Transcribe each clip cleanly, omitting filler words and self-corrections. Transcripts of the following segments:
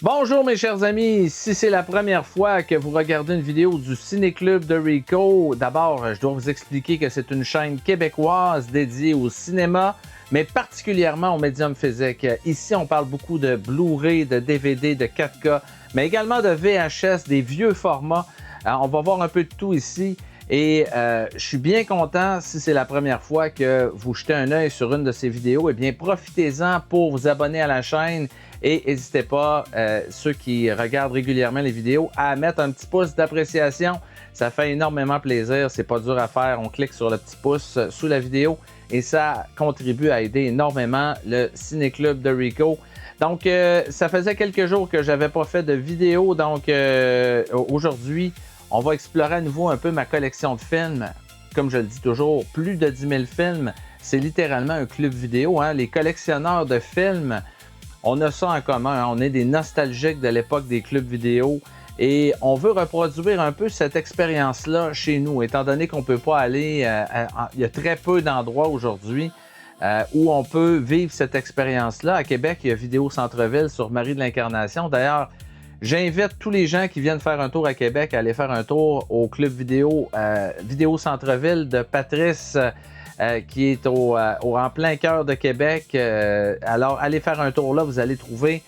Bonjour mes chers amis, si c'est la première fois que vous regardez une vidéo du Ciné-Club de Rico, d'abord je dois vous expliquer que c'est une chaîne québécoise dédiée au cinéma, mais particulièrement au médium physique. Ici on parle beaucoup de Blu-ray, de DVD, de 4K, mais également de VHS, des vieux formats. On va voir un peu de tout ici. Et je suis bien content, si c'est la première fois que vous jetez un œil sur une de ces vidéos, eh bien profitez-en pour vous abonner à la chaîne et n'hésitez pas, ceux qui regardent régulièrement les vidéos, à mettre un petit pouce d'appréciation. Ça fait énormément plaisir, c'est pas dur à faire, on clique sur le petit pouce sous la vidéo et ça contribue à aider énormément le Ciné-Club de Rico. Donc ça faisait quelques jours que j'avais pas fait de vidéo, donc aujourd'hui, on va explorer à nouveau un peu ma collection de films. Comme je le dis toujours, plus de 10 000 films, c'est littéralement un club vidéo. Hein? Les collectionneurs de films, on a ça en commun. Hein? On est des nostalgiques de l'époque des clubs vidéo et on veut reproduire un peu cette expérience-là chez nous, étant donné qu'on ne peut pas aller... il y a très peu d'endroits aujourd'hui où on peut vivre cette expérience-là. À Québec, il y a Vidéo Centre-Ville sur Marie de l'Incarnation. D'ailleurs, j'invite tous les gens qui viennent faire un tour à Québec à aller faire un tour au club vidéo Vidéo Centre-Ville de Patrice qui est en plein cœur de Québec. Alors, allez faire un tour là, vous allez trouver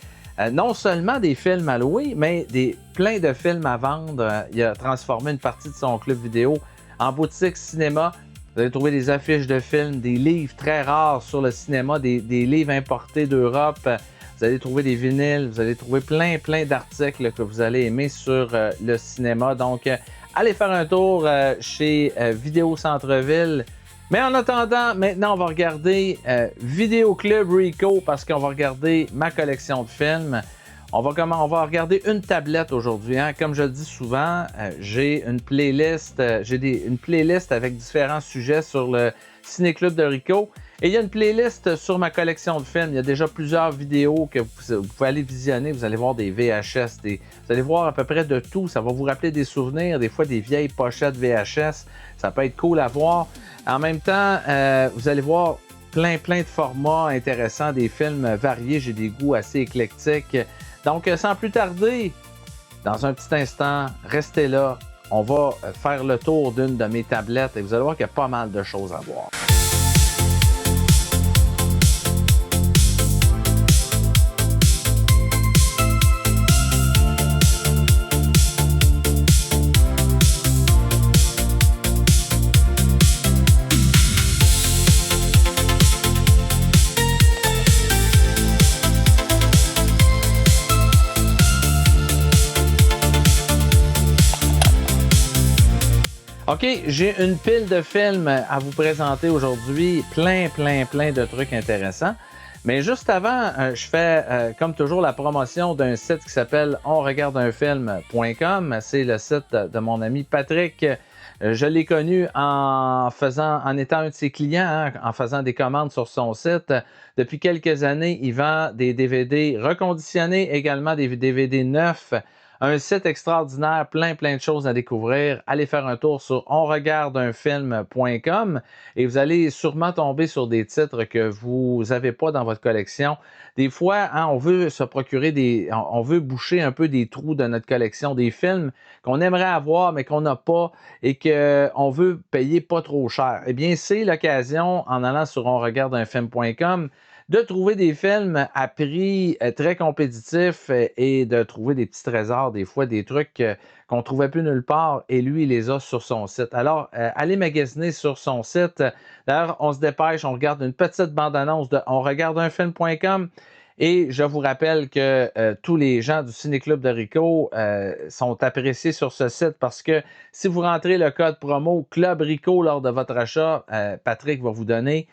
non seulement des films à louer, mais plein de films à vendre. Il a transformé une partie de son club vidéo en boutique cinéma. Vous allez trouver des affiches de films, des livres très rares sur le cinéma, des livres importés d'Europe. Vous allez trouver des vinyles, vous allez trouver plein d'articles que vous allez aimer sur le cinéma. Donc, allez faire un tour chez Vidéo Centre-Ville. Mais en attendant, maintenant, on va regarder Vidéo Club Rico parce qu'on va regarder ma collection de films. On va regarder une tablette aujourd'hui. Hein. Comme je le dis souvent, j'ai une playlist, une playlist avec différents sujets sur le Ciné-Club de Rico. Et il y a une playlist sur ma collection de films. Il y a déjà plusieurs vidéos que vous pouvez aller visionner. Vous allez voir des VHS, vous allez voir à peu près de tout. Ça va vous rappeler des souvenirs, des fois des vieilles pochettes VHS. Ça peut être cool à voir. En même temps, vous allez voir plein de formats intéressants, des films variés. J'ai des goûts assez éclectiques. Donc, sans plus tarder, dans un petit instant, restez là. On va faire le tour d'une de mes tablettes et vous allez voir qu'il y a pas mal de choses à voir. OK, j'ai une pile de films à vous présenter aujourd'hui, plein de trucs intéressants. Mais juste avant, je fais comme toujours la promotion d'un site qui s'appelle onregardeunfilm.com. C'est le site de mon ami Patrick. Je l'ai connu en étant un de ses clients, hein, en faisant des commandes sur son site. Depuis quelques années, il vend des DVD reconditionnés, également des DVD neufs. Un site extraordinaire, plein de choses à découvrir. Allez faire un tour sur onregardeunfilm.com et vous allez sûrement tomber sur des titres que vous n'avez pas dans votre collection. Des fois, hein, on veut se procurer on veut boucher un peu des trous de notre collection, des films qu'on aimerait avoir mais qu'on n'a pas et qu'on veut payer pas trop cher. Eh bien, c'est l'occasion, en allant sur onregardeunfilm.com, de trouver des films à prix très compétitif et de trouver des petits trésors, des fois des trucs qu'on ne trouvait plus nulle part et lui, il les a sur son site. Alors, allez magasiner sur son site. D'ailleurs, on se dépêche, on regarde une petite bande-annonce de onregardeunfilm.com et je vous rappelle que tous les gens du Ciné-Club de Rico sont appréciés sur ce site parce que si vous rentrez le code promo Club Rico lors de votre achat, Patrick va vous donner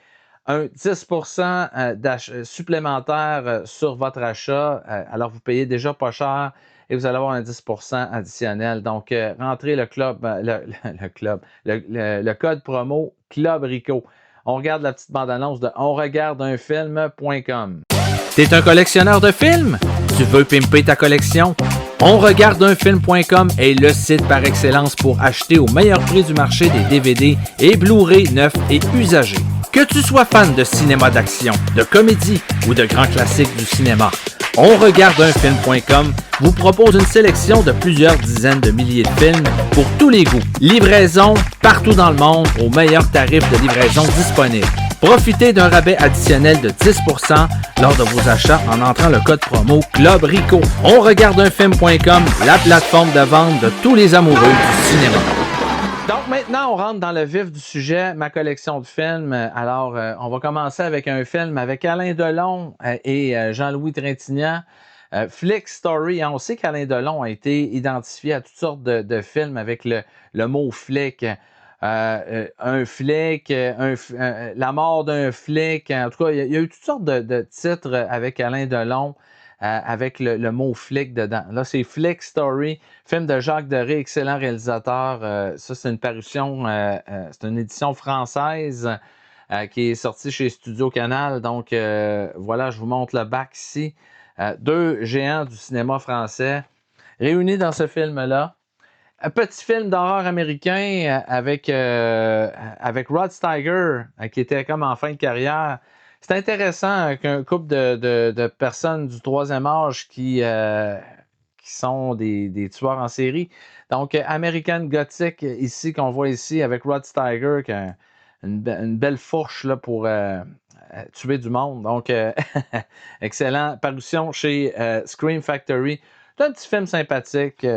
un 10% supplémentaire sur votre achat. Alors, vous payez déjà pas cher et vous allez avoir un 10% additionnel. Donc, rentrez le code promo Club Rico. On regarde la petite bande-annonce de onregardeunfilm.com. T'es un collectionneur de films? Tu veux pimper ta collection? onregardeunfilm.com est le site par excellence pour acheter au meilleur prix du marché des DVD et Blu-ray neufs et usagés. Que tu sois fan de cinéma d'action, de comédie ou de grands classiques du cinéma, onregardunfilm.com vous propose une sélection de plusieurs dizaines de milliers de films pour tous les goûts. Livraison partout dans le monde au meilleur tarif de livraison disponible. Profitez d'un rabais additionnel de 10% lors de vos achats en entrant le code promo Club Rico. onregardunfilm.com, la plateforme de vente de tous les amoureux du cinéma. Donc maintenant, on rentre dans le vif du sujet, ma collection de films. Alors, on va commencer avec un film avec Alain Delon et Jean-Louis Trintignant. Flick Story. On sait qu'Alain Delon a été identifié à toutes sortes de films avec le mot flic. Un flic, la mort d'un flic. En tout cas, il y a eu toutes sortes de titres avec Alain Delon. Avec le mot flic dedans. Là, c'est Flick Story, film de Jacques Deray, excellent réalisateur. Ça, c'est une parution, c'est une édition française qui est sortie chez Studio Canal. Donc, voilà, je vous montre le bac ici. Deux géants du cinéma français réunis dans ce film-là. Un petit film d'horreur américain avec Rod Steiger, qui était comme en fin de carrière. C'est intéressant qu'un couple de personnes du troisième âge qui sont des tueurs en série. Donc, American Gothic, ici, qu'on voit ici, avec Rod Steiger, qui a une belle fourche là, pour tuer du monde. Donc, excellent. Parution chez Scream Factory. C'est un petit film sympathique.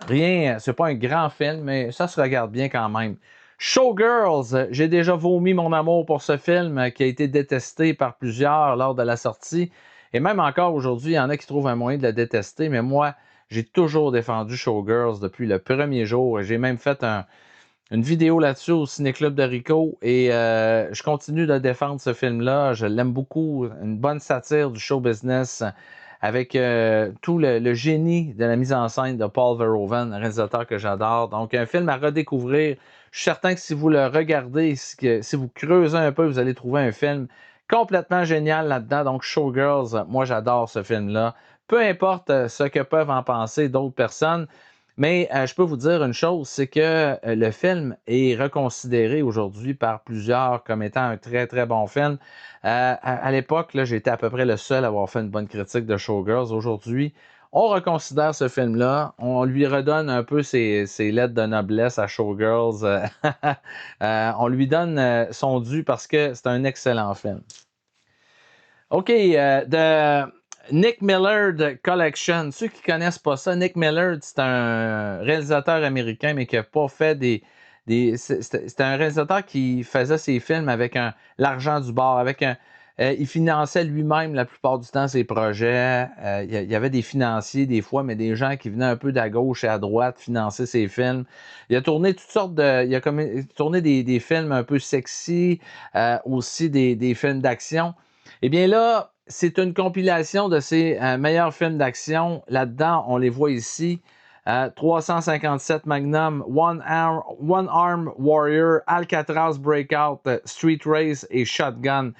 Rien, c'est pas un grand film, mais ça se regarde bien quand même. Showgirls, j'ai déjà vomi mon amour pour ce film qui a été détesté par plusieurs lors de la sortie. Et même encore aujourd'hui, il y en a qui trouvent un moyen de le détester, mais moi, j'ai toujours défendu Showgirls depuis le premier jour. J'ai même fait une vidéo là-dessus au Ciné-Club de Rico et je continue de défendre ce film-là. Je l'aime beaucoup. Une bonne satire du show business avec tout le génie de la mise en scène de Paul Verhoeven, un réalisateur que j'adore. Donc, un film à redécouvrir. Je suis certain que si vous le regardez, si vous creusez un peu, vous allez trouver un film complètement génial là-dedans. Donc, Showgirls, moi, j'adore ce film-là. Peu importe ce que peuvent en penser d'autres personnes, mais je peux vous dire une chose, c'est que le film est reconsidéré aujourd'hui par plusieurs comme étant un très, très bon film. À l'époque, j'étais à peu près le seul à avoir fait une bonne critique de Showgirls. Aujourd'hui, on reconsidère ce film-là, on lui redonne un peu ses lettres de noblesse à Showgirls. On lui donne son dû parce que c'est un excellent film. OK, de Nick Millard Collection. Ceux qui ne connaissent pas ça, Nick Millard, c'est un réalisateur américain, mais qui n'a pas fait c'est un réalisateur qui faisait ses films avec l'argent du bord, il finançait lui-même la plupart du temps ses projets. Il y avait des financiers des fois, mais des gens qui venaient un peu d'à gauche et à droite financer ses films. Il a tourné toutes sortes il a tourné des films un peu sexy, aussi des films d'action. Eh bien là, c'est une compilation de ses meilleurs films d'action. Là-dedans, on les voit ici. 357 Magnum, One Arm Warrior, Alcatraz Breakout, Street Race et Shotgun.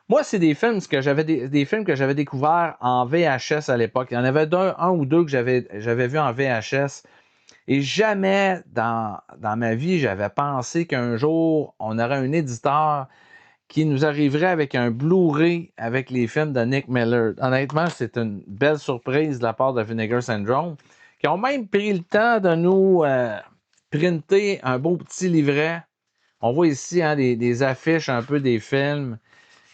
Moi, c'est des films des films que j'avais découverts en VHS à l'époque. Il y en avait un ou deux que j'avais vu en VHS. Et jamais dans ma vie, j'avais pensé qu'un jour, on aurait un éditeur qui nous arriverait avec un Blu-ray avec les films de Nick Millard. Honnêtement, c'est une belle surprise de la part de Vinegar Syndrome, qui ont même pris le temps de nous printer un beau petit livret. On voit ici des affiches un peu des films.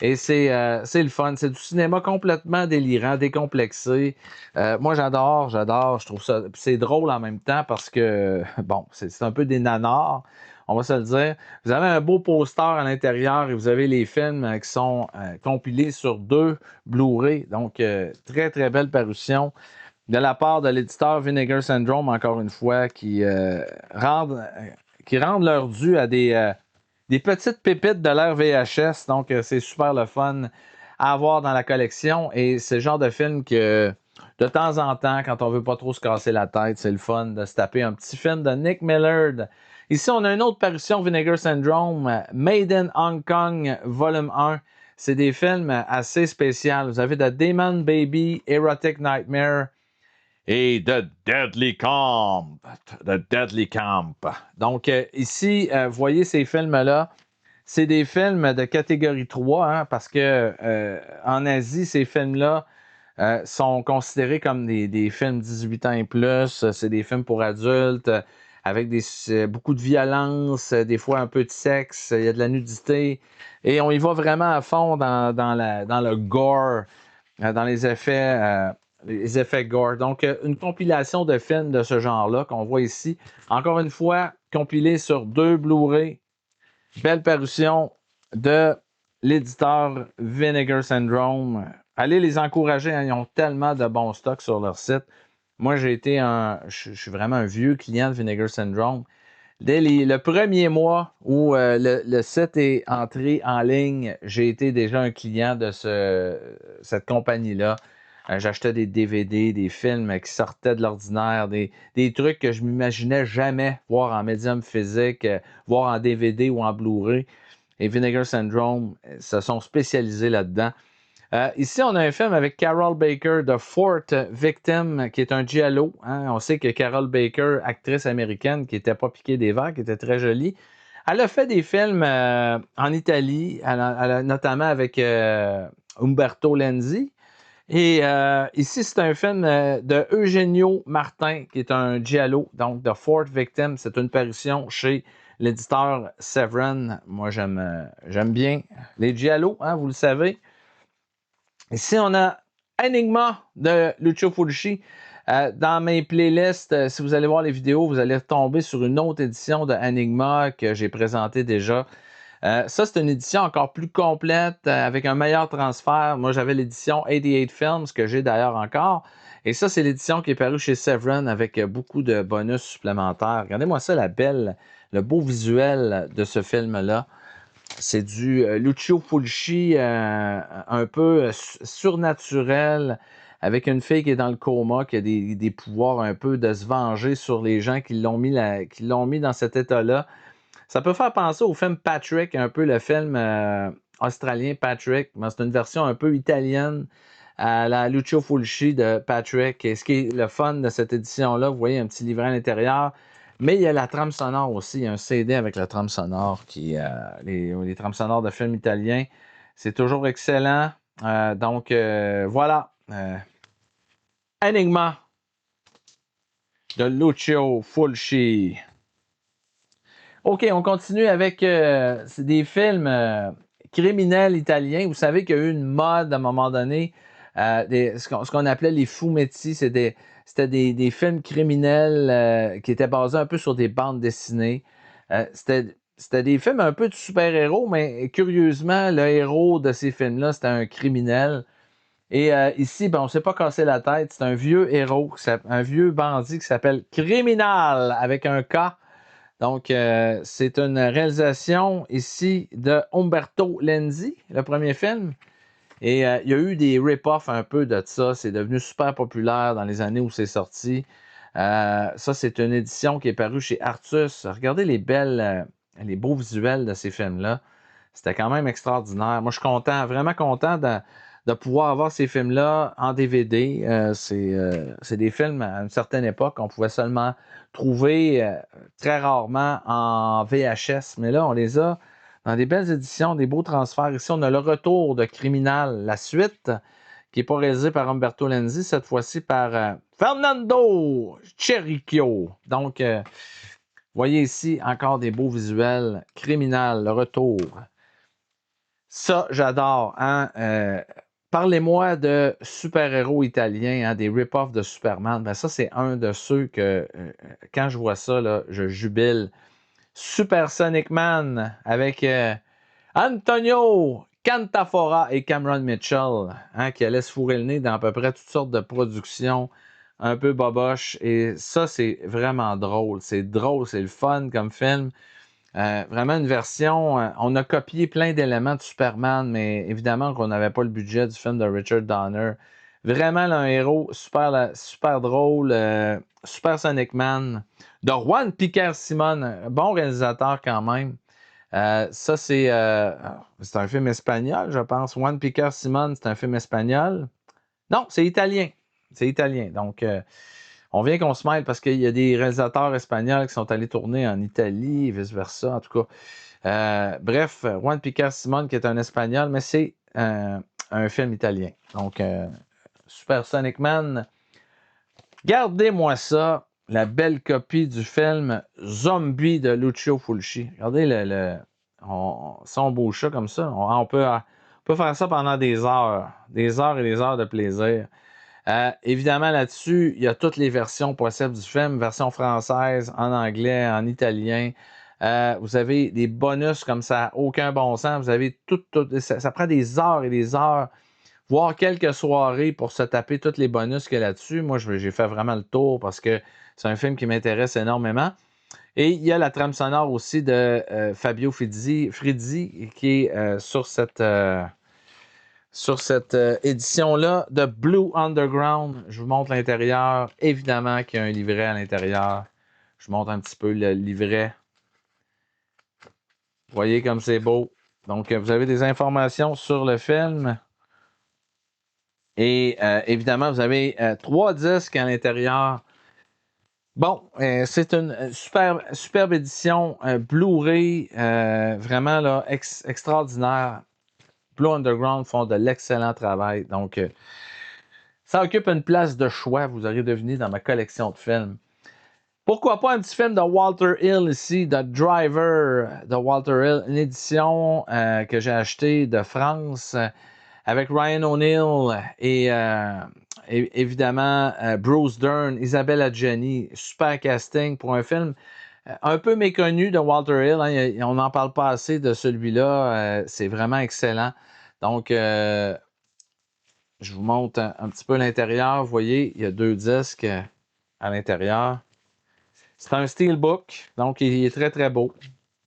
Et c'est le fun. C'est du cinéma complètement délirant, décomplexé. Moi, j'adore. Je trouve ça... C'est drôle en même temps parce que, bon, c'est un peu des nanars. On va se le dire. Vous avez un beau poster à l'intérieur et vous avez les films qui sont compilés sur 2 Blu-ray. Donc, très, très belle parution de la part de l'éditeur Vinegar Syndrome, encore une fois, qui rendent leur dû à des petites pépites de l'ère VHS. Donc, c'est super le fun à avoir dans la collection. Et c'est le genre de film que, de temps en temps, quand on veut pas trop se casser la tête, c'est le fun de se taper un petit film de Nick Millard. Ici, on a une autre parution Vinegar Syndrome, Made in Hong Kong, volume 1. C'est des films assez spéciaux. Vous avez The Demon Baby, Erotic Nightmare et The Deadly Camp. The Deadly Camp. Donc, ici, vous voyez ces films-là. C'est des films de catégorie 3, hein, parce que en Asie, ces films-là sont considérés comme des films 18 ans et plus. C'est des films pour adultes avec beaucoup de violence, des fois un peu de sexe, il y a de la nudité. Et on y va vraiment à fond dans le gore, dans les effets gore. Donc, une compilation de films de ce genre-là qu'on voit ici. Encore une fois, compilé sur 2 Blu-ray. Belle parution de l'éditeur Vinegar Syndrome. Allez les encourager, hein, ils ont tellement de bons stocks sur leur site. Moi, je suis vraiment un vieux client de Vinegar Syndrome. Dès le premier mois où le site est entré en ligne, j'ai été déjà un client de cette compagnie-là. J'achetais des DVD, des films qui sortaient de l'ordinaire, des trucs que je m'imaginais jamais voir en médium physique, voir en DVD ou en Blu-ray. Et Vinegar Syndrome se sont spécialisés là-dedans. Ici, on a un film avec Carol Baker de Fourth Victim, qui est un giallo. Hein. On sait que Carol Baker, actrice américaine, qui n'était pas piquée des verres, qui était très jolie, elle a fait des films en Italie, notamment avec Umberto Lenzi. Et ici, c'est un film de Eugenio Martin, qui est un giallo, donc de Fourth Victim. C'est une parution chez l'éditeur Severin. Moi, j'aime bien les giallos, hein, vous le savez. Ici, on a Enigma de Lucio Fulci. Dans mes playlists, si vous allez voir les vidéos, vous allez tomber sur une autre édition de Enigma que j'ai présentée déjà. Ça, c'est une édition encore plus complète, avec un meilleur transfert. Moi, j'avais l'édition 88 Films, que j'ai d'ailleurs encore. Et ça, c'est l'édition qui est parue chez Severin avec beaucoup de bonus supplémentaires. Regardez-moi ça, le beau visuel de ce film-là. C'est du Lucio Fulci un peu surnaturel, avec une fille qui est dans le coma, qui a des pouvoirs un peu de se venger sur les gens qui l'ont mis dans cet état-là. Ça peut faire penser au film Patrick, un peu le film australien Patrick, mais c'est une version un peu italienne à la Lucio Fulci de Patrick. Et ce qui est le fun de cette édition-là, vous voyez un petit livret à l'intérieur. Mais il y a la trame sonore aussi, il y a un CD avec la trame sonore, les trames sonores de films italiens. C'est toujours excellent. Donc, voilà. Enigma de Lucio Fulci. OK, on continue avec des films criminels italiens. Vous savez qu'il y a eu une mode à un moment donné, ce qu'on appelait les fumetti. C'était des films criminels qui étaient basés un peu sur des bandes dessinées. C'était des films un peu de super-héros, mais curieusement, le héros de ces films-là, c'était un criminel. Et ici, on ne s'est pas cassé la tête. C'est un vieux héros, un vieux bandit qui s'appelle Criminal, avec un K. Donc, c'est une réalisation ici de Umberto Lenzi, le premier film. Et il y a eu des rip-offs un peu de ça. C'est devenu super populaire dans les années où c'est sorti. Ça, c'est une édition qui est parue chez Artus. Regardez les beaux visuels de ces films-là. C'était quand même extraordinaire. Moi, je suis content, vraiment content de pouvoir avoir ces films-là en DVD. C'est des films à une certaine époque qu'on pouvait seulement trouver très rarement en VHS. Mais là, on les a dans des belles éditions, des beaux transferts. Ici, on a le retour de Criminal, la suite, qui n'est pas réalisée par Umberto Lenzi, cette fois-ci par Fernando Cerricchio. Donc, voyez ici encore des beaux visuels. Criminal, le retour. Ça, j'adore. Hein? Parlez-moi de super-héros italiens, hein, des rip-offs de Superman. Ben ça, c'est un de ceux que, quand je vois ça, là, je jubile. Super Sonic Man avec Antonio Cantafora et Cameron Mitchell, hein, qui allaient se fourrer le nez dans à peu près toutes sortes de productions un peu boboches. Et ça, c'est vraiment drôle. C'est drôle, c'est le fun comme film. Vraiment une version, on a copié plein d'éléments de Superman, mais évidemment qu'on n'avait pas le budget du film de Richard Donner. Vraiment là, un héros super, super drôle, Super Sonic Man, de Juan Piquer Simon, un bon réalisateur quand même. Ça, c'est un film espagnol, je pense. Juan Piquer Simon, c'est un film espagnol. Non, c'est italien. C'est italien. Donc, on vient qu'on se mêle parce qu'il y a des réalisateurs espagnols qui sont allés tourner en Italie et vice-versa. En tout cas, bref, Juan Piquer Simon qui est un espagnol, mais c'est un film italien. Donc, Supersonic Man. Gardez-moi ça, la belle copie du film Zombie de Lucio Fulci. Regardez son beau chat comme ça. On peut faire ça pendant des heures et des heures de plaisir. Évidemment, là-dessus, il y a toutes les versions possibles du film, version française, en anglais, en italien. Vous avez des bonus comme ça, aucun bon sens. Vous avez tout ça prend des heures et des heures, voire quelques soirées pour se taper tous les bonus qu'il y a là-dessus. Moi, j'ai fait vraiment le tour parce que c'est un film qui m'intéresse énormément. Et il y a la trame sonore aussi de Fabio Frizzi qui est sur cette édition-là de Blue Underground. Je vous montre l'intérieur. Évidemment qu'il y a un livret à l'intérieur. Je vous montre un petit peu le livret. Vous voyez comme c'est beau. Donc, vous avez des informations sur le film. Et évidemment, vous avez 3 disques à l'intérieur. Bon, c'est une superbe édition Blu-ray. Vraiment là, extraordinaire. Blue Underground font de l'excellent travail. Donc, ça occupe une place de choix, vous aurez deviné, dans ma collection de films. Pourquoi pas un petit film de Walter Hill ici, The Driver de Walter Hill, une édition que j'ai achetée de France avec Ryan O'Neal et évidemment Bruce Dern, Isabelle Adjani. Super casting pour un film un peu méconnu de Walter Hill. Hein, on n'en parle pas assez de celui-là. C'est vraiment excellent. Donc, je vous montre un petit peu l'intérieur. Vous voyez, il y a 2 disques à l'intérieur. C'est un steelbook, donc il est très très beau.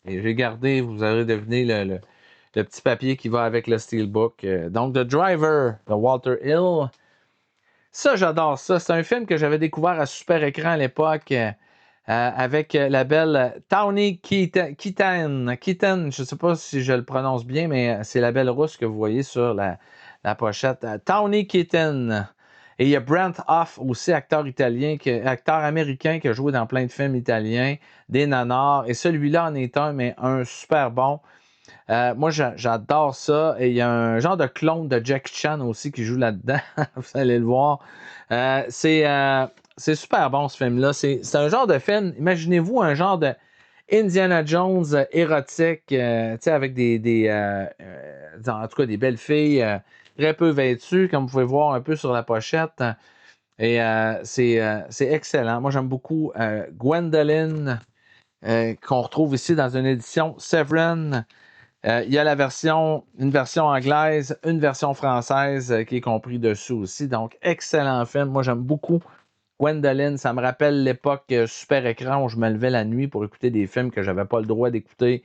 Et j'ai gardé, vous aurez deviné le petit papier qui va avec le steelbook. Donc, The Driver de Walter Hill. Ça, j'adore ça. C'est un film que j'avais découvert à Super Écran à l'époque avec la belle Tawny Kitaen. Kitaen, je ne sais pas si je le prononce bien, mais c'est la belle rousse que vous voyez sur la pochette. Tawny Kitaen. Et il y a Brent Hoff aussi, acteur américain qui a joué dans plein de films italiens, des nanars. Et celui-là en est un, mais un super bon. Moi, j'adore ça. Et il y a un genre de clone de Jackie Chan aussi qui joue là-dedans. Vous allez le voir. C'est super bon, ce film-là. C'est un genre de film, imaginez-vous un genre de Indiana Jones érotique, avec en tout cas des belles filles très peu vêtues, comme vous pouvez voir un peu sur la pochette. Et c'est excellent. Moi, j'aime beaucoup Gwendoline, qu'on retrouve ici dans une édition Severin. Il y a une version anglaise, une version française qui est compris dessus aussi. Donc, excellent film. Moi, j'aime beaucoup Gwendoline. Ça me rappelle l'époque Super Écran où je me levais la nuit pour écouter des films que je n'avais pas le droit d'écouter.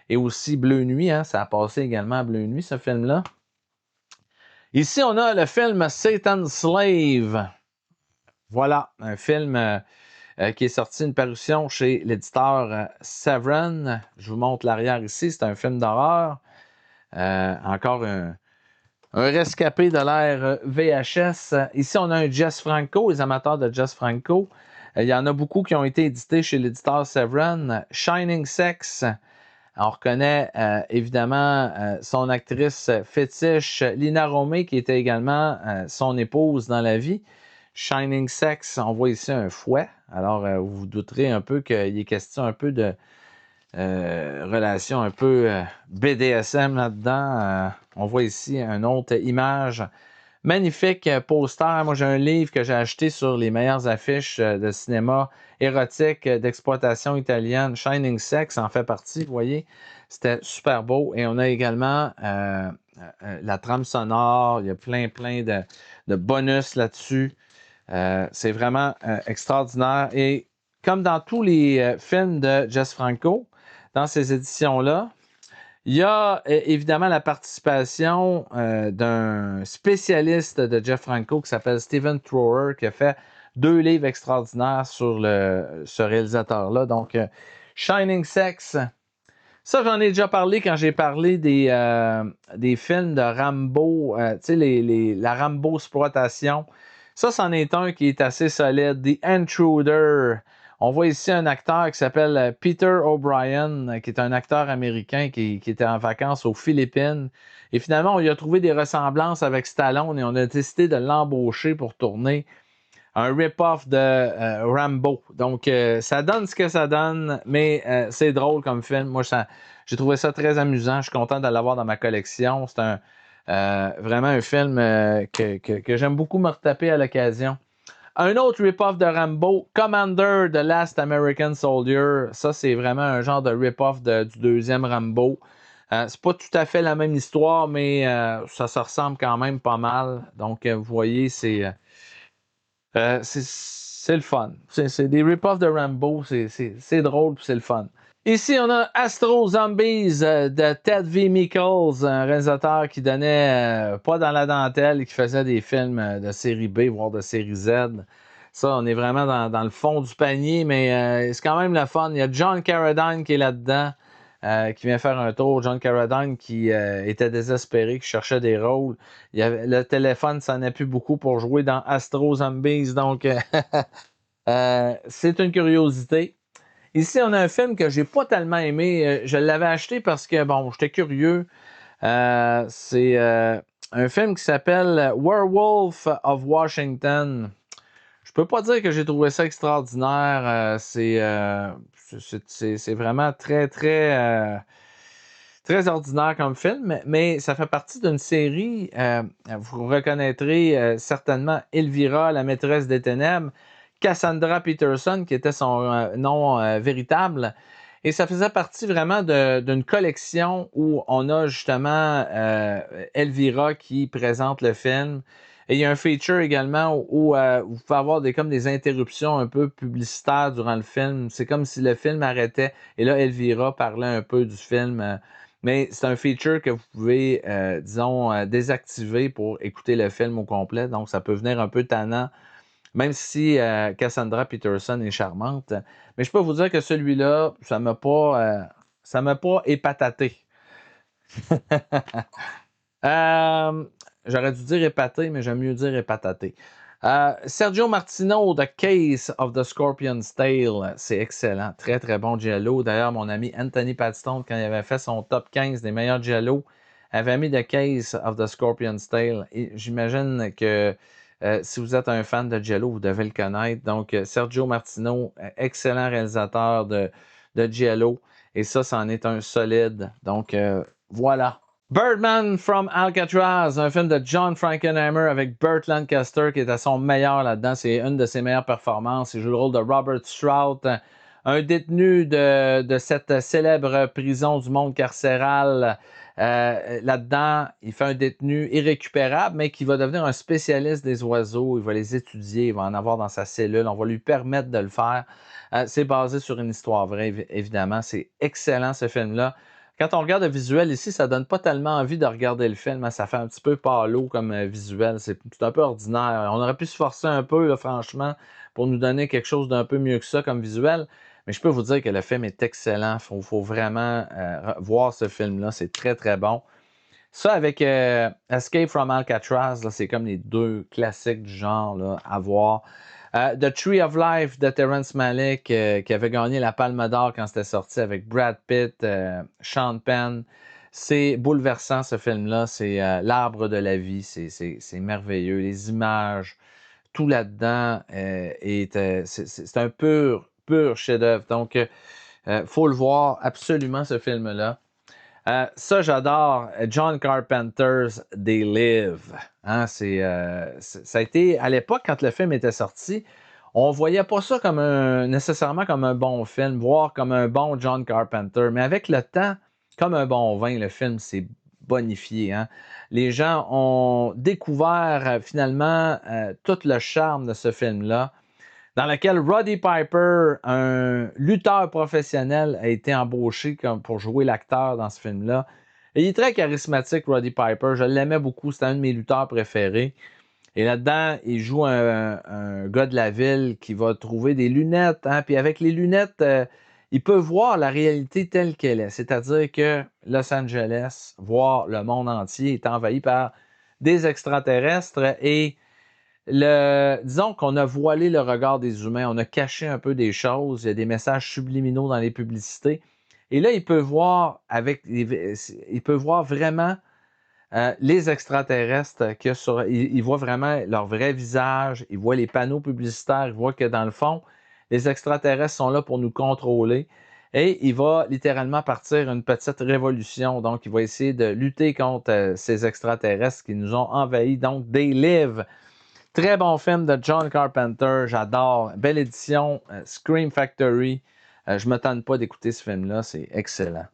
Et aussi Bleu Nuit. Hein, ça a passé également à Bleu Nuit, ce film-là. Ici, on a le film Satan's Slave. Voilà, un film qui est sorti, une parution chez l'éditeur Severin. Je vous montre l'arrière ici. C'est un film d'horreur. Encore un rescapé de l'ère VHS. Ici, on a un Jess Franco, les amateurs de Jess Franco. Il y en a beaucoup qui ont été édités chez l'éditeur Severin. Shining Sex. On reconnaît évidemment son actrice fétiche, Lina Romay, qui était également son épouse dans la vie. Shining Sex, on voit ici un fouet. Alors, vous vous douterez un peu qu'il est question un peu de relation un peu BDSM là-dedans. On voit ici une autre image. Magnifique poster. Moi, j'ai un livre que j'ai acheté sur les meilleures affiches de cinéma érotique d'exploitation italienne. Shining Sex en fait partie, vous voyez. C'était super beau. Et on a également la trame sonore. Il y a plein de bonus là-dessus. C'est vraiment extraordinaire. Et comme dans tous les films de Jess Franco, dans ces éditions-là, il y a évidemment la participation d'un spécialiste de Jeff Franco qui s'appelle Stephen Thrower, qui a fait 2 livres extraordinaires sur ce réalisateur-là. Donc, Shining Sex. Ça, j'en ai déjà parlé quand j'ai parlé des films de Rambo, tu sais, la Rambo exploitation. Ça, c'en est un qui est assez solide. The Intruder. On voit ici un acteur qui s'appelle Peter O'Brien, qui est un acteur américain qui était en vacances aux Philippines. Et finalement, on lui a trouvé des ressemblances avec Stallone et on a décidé de l'embaucher pour tourner un rip-off de Rambo. Donc, ça donne ce que ça donne, mais c'est drôle comme film. Moi, j'ai trouvé ça très amusant. Je suis content de l'avoir dans ma collection. C'est vraiment un film que j'aime beaucoup me retaper à l'occasion. Un autre rip-off de Rambo, Commander The Last American Soldier. Ça, c'est vraiment un genre de rip-off du deuxième Rambo. C'est pas tout à fait la même histoire, mais ça se ressemble quand même pas mal. Donc, vous voyez, c'est le fun. C'est des rip-offs de Rambo. C'est drôle et c'est le fun. Ici, on a Astro Zombies de Ted V. Mikels, un réalisateur qui donnait pas dans la dentelle et qui faisait des films de série B, voire de série Z. Ça, on est vraiment dans le fond du panier, mais c'est quand même le fun. Il y a John Carradine qui est là-dedans, qui vient faire un tour. John Carradine qui était désespéré, qui cherchait des rôles. Le téléphone, ça n'a plus beaucoup pour jouer dans Astro Zombies, donc c'est une curiosité. Ici, on a un film que j'ai pas tellement aimé. Je l'avais acheté parce que, bon, j'étais curieux. C'est un film qui s'appelle Werewolf of Washington. Je peux pas dire que j'ai trouvé ça extraordinaire. C'est vraiment très, très, très ordinaire comme film, mais ça fait partie d'une série. Vous reconnaîtrez certainement Elvira, la maîtresse des ténèbres, Cassandra Peterson, qui était son nom véritable. Et ça faisait partie vraiment d'une collection où on a justement Elvira qui présente le film. Et il y a un feature également où vous pouvez avoir comme des interruptions un peu publicitaires durant le film. C'est comme si le film arrêtait. Et là, Elvira parlait un peu du film. Mais c'est un feature que vous pouvez, disons, désactiver pour écouter le film au complet. Donc, ça peut venir un peu tannant, même si Cassandra Peterson est charmante. Mais je peux vous dire que celui-là, ça m'a pas épataté. J'aurais dû dire épaté, mais j'aime mieux dire épataté. Sergio Martino, The Case of the Scorpion's Tail, c'est excellent, très très bon giallo. D'ailleurs, mon ami Anthony Paddington, quand il avait fait son top 15 des meilleurs giallo, avait mis The Case of the Scorpion's Tail. Et j'imagine que si vous êtes un fan de giallo, vous devez le connaître. Donc, Sergio Martino, excellent réalisateur de giallo. Et ça, c'en est un solide. Donc, voilà. Birdman from Alcatraz, un film de John Frankenheimer avec Burt Lancaster qui est à son meilleur là-dedans. C'est une de ses meilleures performances. Il joue le rôle de Robert Stroud, un détenu de cette célèbre prison du monde carcéral. Là-dedans, il fait un détenu irrécupérable, mais qui va devenir un spécialiste des oiseaux. Il va les étudier, il va en avoir dans sa cellule. On va lui permettre de le faire. C'est basé sur une histoire vraie, évidemment. C'est excellent, ce film-là. Quand on regarde le visuel ici, ça donne pas tellement envie de regarder le film. Hein. Ça fait un petit peu pâleau comme visuel. C'est un peu ordinaire. On aurait pu se forcer un peu, là, franchement, pour nous donner quelque chose d'un peu mieux que ça comme visuel. Mais je peux vous dire que le film est excellent. Il faut vraiment voir ce film-là. C'est très, très bon. Ça, avec Escape from Alcatraz, c'est comme les deux classiques du genre là, à voir. The Tree of Life de Terrence Malick, qui avait gagné la Palme d'Or quand c'était sorti avec Brad Pitt, Sean Penn. C'est bouleversant ce film-là. C'est l'arbre de la vie. C'est merveilleux. Les images, tout là-dedans c'est un pur chef-d'œuvre. Donc, faut le voir absolument ce film-là. Ça, j'adore. John Carpenter's They Live. Hein, ça a été, à l'époque, quand le film était sorti, on voyait pas ça comme nécessairement comme un bon film, voire comme un bon John Carpenter. Mais avec le temps, comme un bon vin, le film s'est bonifié. Hein. Les gens ont découvert finalement tout le charme de ce film-là, dans lequel Roddy Piper, un lutteur professionnel, a été embauché pour jouer l'acteur dans ce film-là. Et il est très charismatique, Roddy Piper. Je l'aimais beaucoup. C'était un de mes lutteurs préférés. Et là-dedans, il joue un gars de la ville qui va trouver des lunettes. Hein? Puis avec les lunettes, il peut voir la réalité telle qu'elle est. C'est-à-dire que Los Angeles, voire le monde entier, est envahi par des extraterrestres et disons qu'on a voilé le regard des humains, on a caché un peu des choses, il y a des messages subliminaux dans les publicités. Et là, il peut voir vraiment les extraterrestres il voit vraiment leur vrai visage, il voit les panneaux publicitaires, il voit que dans le fond, les extraterrestres sont là pour nous contrôler. Et il va littéralement partir une petite révolution. Donc, il va essayer de lutter contre ces extraterrestres qui nous ont envahis. Donc, They Live. Très bon film de John Carpenter. J'adore. Belle édition. Scream Factory. Je ne me tente pas d'écouter ce film-là. C'est excellent.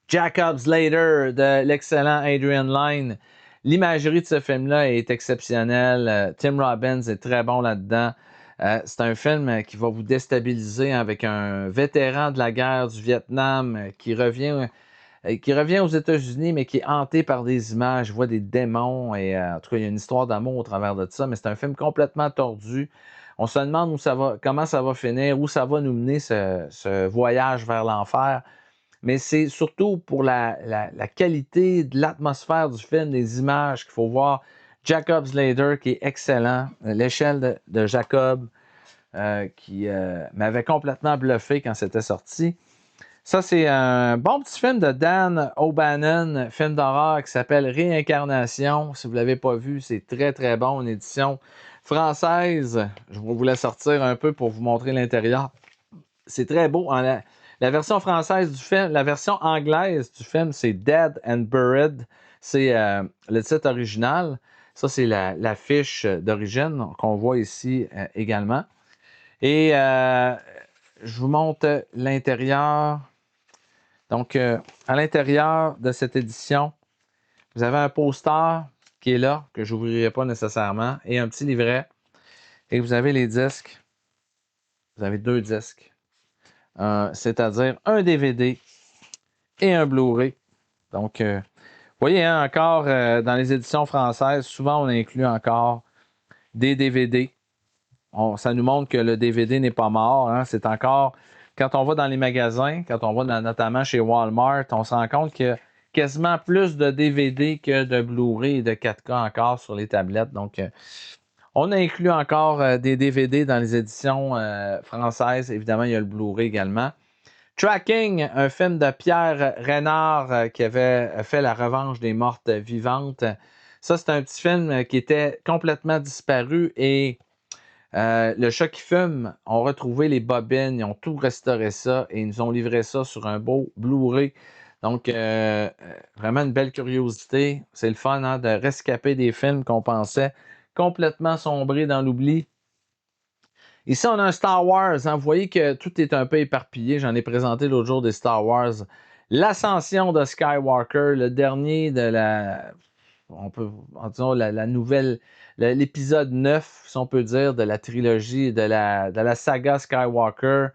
Jacob's Ladder de l'excellent Adrian Lyne. L'imagerie de ce film-là est exceptionnelle. Tim Robbins est très bon là-dedans. C'est un film qui va vous déstabiliser avec un vétéran de la guerre du Vietnam qui revient aux États-Unis, mais qui est hanté par des images, voit des démons. Et en tout cas, il y a une histoire d'amour au travers de ça, mais c'est un film complètement tordu. On se demande comment ça va finir, où ça va nous mener ce voyage vers l'enfer. Mais c'est surtout pour la qualité de l'atmosphère du film, des images qu'il faut voir. Jacob's Ladder, qui est excellent. L'échelle de Jacob, qui m'avait complètement bluffé quand c'était sorti. Ça, c'est un bon petit film de Dan O'Bannon, film d'horreur qui s'appelle Réincarnation. Si vous ne l'avez pas vu, c'est très, très bon. Une édition française. Je vais vous la sortir un peu pour vous montrer l'intérieur. C'est très beau. La version française du film, la version anglaise du film, c'est Dead and Buried. C'est le titre original. Ça, c'est l'affiche d'origine qu'on voit ici également. Et je vous montre l'intérieur. Donc, à l'intérieur de cette édition, vous avez un poster qui est là, que je n'ouvrirai pas nécessairement, et un petit livret. Et vous avez les disques. Vous avez 2 disques. C'est-à-dire un DVD et un Blu-ray. Donc, vous voyez, hein, encore dans les éditions françaises, souvent on inclut encore des DVD. Ça nous montre que le DVD n'est pas mort. Hein, c'est encore, quand on va dans les magasins, quand on va notamment chez Walmart, on se rend compte qu'il y a quasiment plus de DVD que de Blu-ray et de 4K encore sur les tablettes. Donc, on inclut encore des DVD dans les éditions françaises. Évidemment, il y a le Blu-ray également. Tracking, un film de Pierre Reynard qui avait fait La Revanche des mortes vivantes. Ça, c'est un petit film qui était complètement disparu et le chat qui fume ont retrouvé les bobines, ils ont tout restauré ça et ils nous ont livré ça sur un beau Blu-ray. Donc, vraiment une belle curiosité. C'est le fun hein, de rescaper des films qu'on pensait complètement sombrés dans l'oubli. Ici, on a un Star Wars. Hein. Vous voyez que tout est un peu éparpillé. J'en ai présenté l'autre jour des Star Wars. L'ascension de Skywalker, le dernier de la nouvelle, l'épisode 9, si on peut dire, de la trilogie, de la saga Skywalker.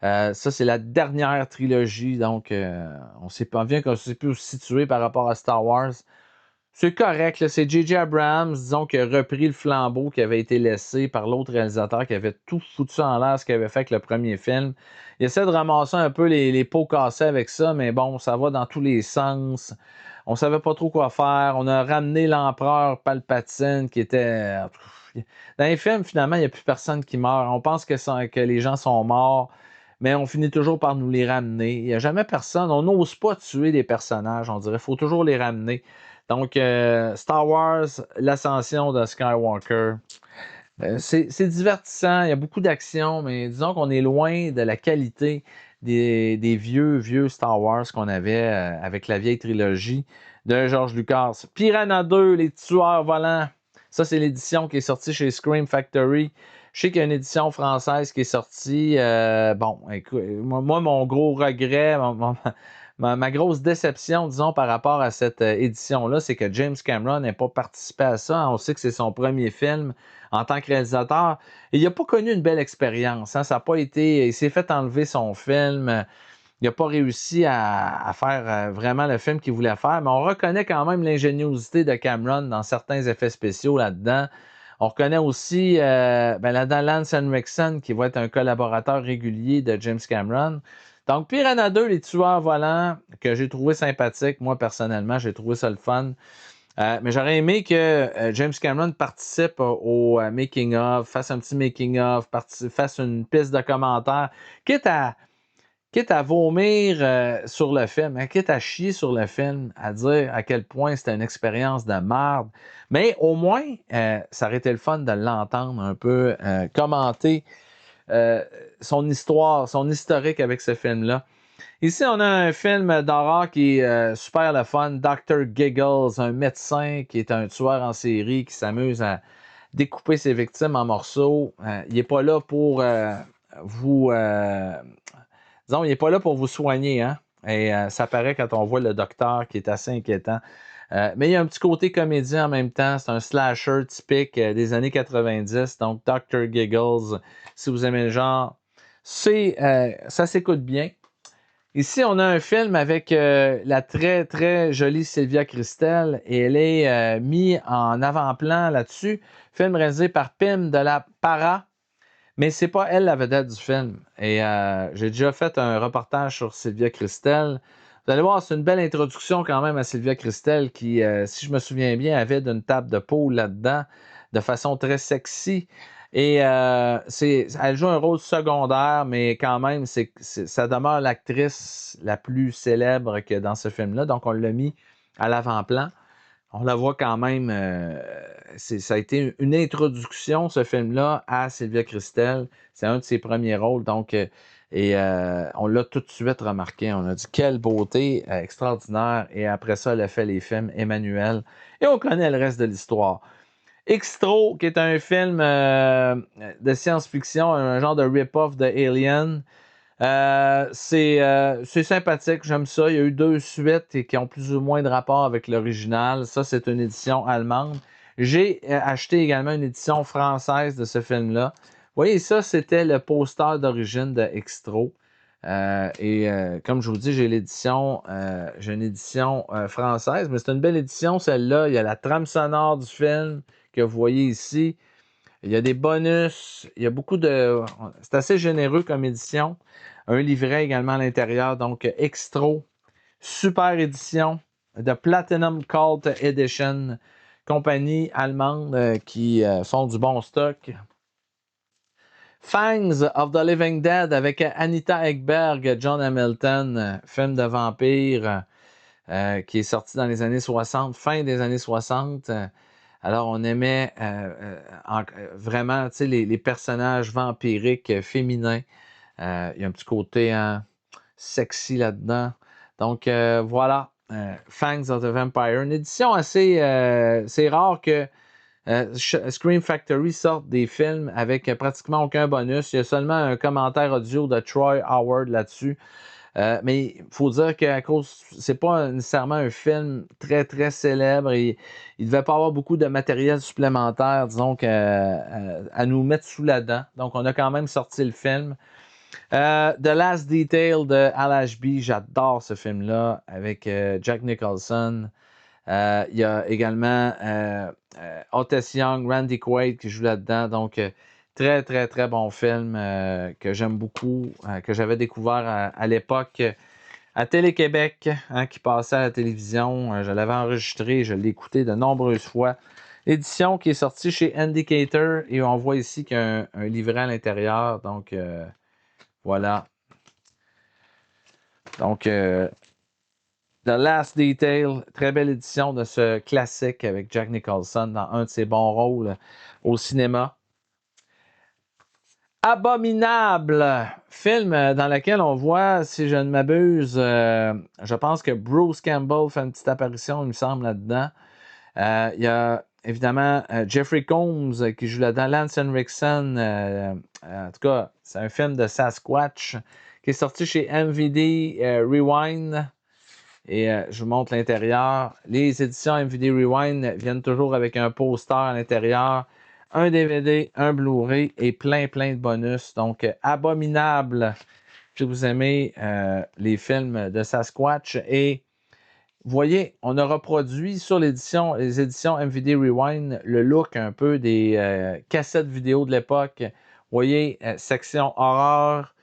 Ça, c'est la dernière trilogie. Donc, on vient qu'on ne sait plus où se situer par rapport à Star Wars. C'est correct, là. C'est J.J. Abrams, disons, qui a repris le flambeau qui avait été laissé par l'autre réalisateur qui avait tout foutu en l'air ce qu'il avait fait avec le premier film. Il essaie de ramasser un peu les pots cassés avec ça, mais bon, ça va dans tous les sens. On savait pas trop quoi faire. On a ramené l'empereur Palpatine qui était... Dans les films, finalement, il n'y a plus personne qui meurt. On pense que les gens sont morts, mais on finit toujours par nous les ramener. Il n'y a jamais personne. On n'ose pas tuer des personnages, on dirait. Il faut toujours les ramener. Donc, Star Wars, l'ascension de Skywalker, c'est divertissant, il y a beaucoup d'action, mais disons qu'on est loin de la qualité des vieux Star Wars qu'on avait avec la vieille trilogie de George Lucas. Piranha 2, les tueurs volants, ça c'est l'édition qui est sortie chez Scream Factory. Je sais qu'il y a une édition française qui est sortie. Bon, écoute, moi, mon gros regret, ma grosse déception, disons, par rapport à cette édition-là, c'est que James Cameron n'ait pas participé à ça. On sait que c'est son premier film en tant que réalisateur. Et il n'a pas connu une belle expérience. Hein. Ça n'a pas été... Il s'est fait enlever son film. Il n'a pas réussi à faire vraiment le film qu'il voulait faire. Mais on reconnaît quand même l'ingéniosité de Cameron dans certains effets spéciaux là-dedans. On reconnaît aussi là-dedans Lance Henriksen, qui va être un collaborateur régulier de James Cameron. Donc, Piranha 2, les tueurs volants, que j'ai trouvé sympathique. Moi, personnellement, j'ai trouvé ça le fun. Mais j'aurais aimé que James Cameron participe au making-of, fasse un petit making-of, fasse une piste de commentaires, quitte à, quitte à vomir sur le film, hein, quitte à chier sur le film, à dire à quel point c'était une expérience de merde. Mais au moins, ça aurait été le fun de l'entendre un peu commenter son histoire, son historique avec ce film-là. Ici, on a un film d'horreur qui est super le fun. Dr. Giggles, un médecin qui est un tueur en série qui s'amuse à découper ses victimes en morceaux. Il n'est pas là pour vous... disons, il n'est pas là pour vous soigner. Hein? Et ça paraît quand on voit le docteur qui est assez inquiétant. Mais il y a un petit côté comédien en même temps. C'est un slasher typique des années 90. Donc, Dr. Giggles, si vous aimez le genre, ça s'écoute bien. Ici, on a un film avec la très, très jolie Sylvia Kristel et elle est mise en avant-plan là-dessus. Film réalisé par Pim de la Para, mais c'est pas elle la vedette du film. Et j'ai déjà fait un reportage sur Sylvia Kristel. Vous allez voir, c'est une belle introduction quand même à Sylvia Kristel qui, si je me souviens bien, avait d'une table de poule là-dedans de façon très sexy. Et elle joue un rôle secondaire, mais quand même, ça demeure l'actrice la plus célèbre que dans ce film-là. Donc, on l'a mis à l'avant-plan. On la voit quand même. Ça a été une introduction, ce film-là, à Sylvia Kristel. C'est un de ses premiers rôles. Donc, on l'a tout de suite remarqué. On a dit quelle beauté extraordinaire. Et après ça, elle a fait les films Emmanuel. Et on connaît le reste de l'histoire. Xtro, qui est un film de science-fiction, un genre de rip-off de Alien. C'est sympathique, j'aime ça. Il y a eu 2 suites et qui ont plus ou moins de rapport avec l'original. Ça, c'est une édition allemande. J'ai acheté également une édition française de ce film-là. Vous voyez, ça, c'était le poster d'origine de Xtro. Comme je vous dis, j'ai une édition française, mais c'est une belle édition, celle-là. Il y a la trame sonore du film que vous voyez ici. Il y a des bonus. Il y a beaucoup de... C'est assez généreux comme édition. Un livret également à l'intérieur. Donc, Xtro. Super édition de Platinum Cult Edition. Compagnie allemande qui font du bon stock. Fangs of the Living Dead avec Anita Ekberg, John Hamilton, film de vampire qui est sorti dans les années 60, fin des années 60. Alors, on aimait vraiment les personnages vampiriques féminins. Il y a un petit côté sexy là-dedans. Donc, voilà. Fangs of the Vampire. Une édition assez... c'est rare que Scream Factory sorte des films avec pratiquement aucun bonus. Il y a seulement un commentaire audio de Troy Howard là-dessus. Mais il faut dire qu'à cause, c'est pas nécessairement un film très très célèbre et il devait pas avoir beaucoup de matériel supplémentaire, disons, à nous mettre sous la dent. Donc, on a quand même sorti le film. The Last Detail de Al Ashby, j'adore ce film-là avec Jack Nicholson. Il y a également Otis Young, Randy Quaid qui joue là-dedans. Donc, très, très, très bon film que j'aime beaucoup, que j'avais découvert à l'époque à Télé-Québec, hein, qui passait à la télévision. Je l'avais enregistré, je l'ai écouté de nombreuses fois. L'édition qui est sortie chez Indicator et on voit ici qu'il y a un livret à l'intérieur. Donc, voilà. Donc, The Last Detail, très belle édition de ce classique avec Jack Nicholson dans un de ses bons rôles au cinéma. Abominable, film dans lequel on voit, si je ne m'abuse, je pense que Bruce Campbell fait une petite apparition, il me semble, là-dedans. Il y a évidemment Jeffrey Combs qui joue là-dedans, Lance Henriksen. En tout cas, c'est un film de Sasquatch qui est sorti chez MVD Rewind. Et je vous montre l'intérieur. Les éditions MVD Rewind viennent toujours avec un poster à l'intérieur, un DVD, un Blu-ray et plein de bonus. Donc, abominable si vous aimez les films de Sasquatch. Et vous voyez, on a reproduit sur les éditions MVD Rewind le look un peu des cassettes vidéo de l'époque. Vous voyez, section horreur.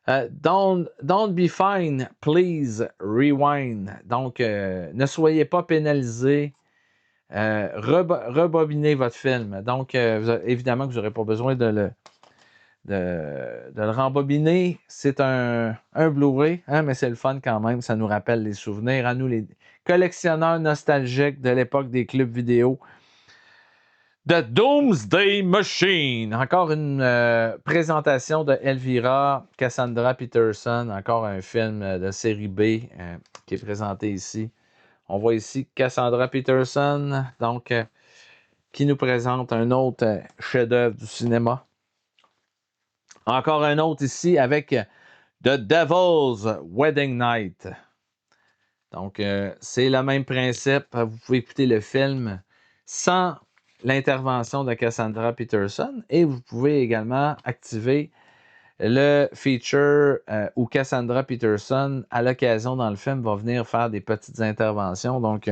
Don't be fine, please rewind. Donc, ne soyez pas pénalisés. rebobiner votre film. Donc, évidemment que vous n'aurez pas besoin de le rembobiner. C'est un Blu-ray, hein, mais c'est le fun quand même. Ça nous rappelle les souvenirs à nous, les collectionneurs nostalgiques de l'époque des clubs vidéo. The Doomsday Machine. Encore une présentation de Elvira Cassandra Peterson. Encore un film de série B qui est présenté ici. On voit ici Cassandra Peterson, donc, qui nous présente un autre chef-d'œuvre du cinéma. Encore un autre ici avec The Devil's Wedding Night. Donc, c'est le même principe. Vous pouvez écouter le film sans l'intervention de Cassandra Peterson et vous pouvez également activer le feature où Cassandra Peterson, à l'occasion dans le film, va venir faire des petites interventions. Donc,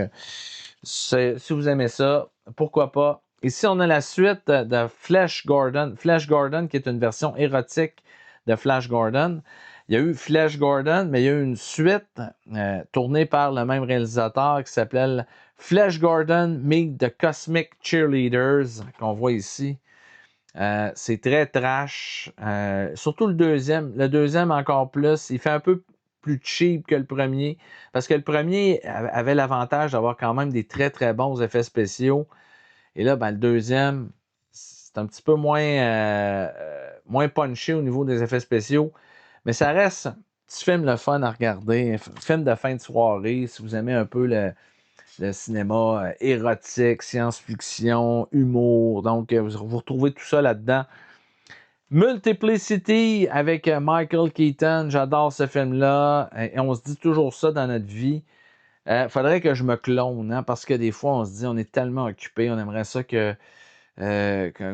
si vous aimez ça, pourquoi pas. Ici, on a la suite de Flash Gordon. Flash Gordon, qui est une version érotique de Flash Gordon. Il y a eu Flash Gordon, mais il y a eu une suite tournée par le même réalisateur qui s'appelle Flash Gordon Meet the Cosmic Cheerleaders, qu'on voit ici. C'est très trash. Surtout le deuxième. Le deuxième encore plus. Il fait un peu plus cheap que le premier. Parce que le premier avait l'avantage d'avoir quand même des très très bons effets spéciaux. Et là, le deuxième, c'est un petit peu moins punché au niveau des effets spéciaux. Mais ça reste un petit film le fun à regarder. Un film de fin de soirée. Si vous aimez un peu le cinéma érotique, science-fiction, humour. Donc, vous retrouvez tout ça là-dedans. Multiplicity avec Michael Keaton. J'adore ce film-là. Et on se dit toujours ça dans notre vie. Faudrait que je me clone, hein, parce que des fois, on se dit, on est tellement occupé, on aimerait ça que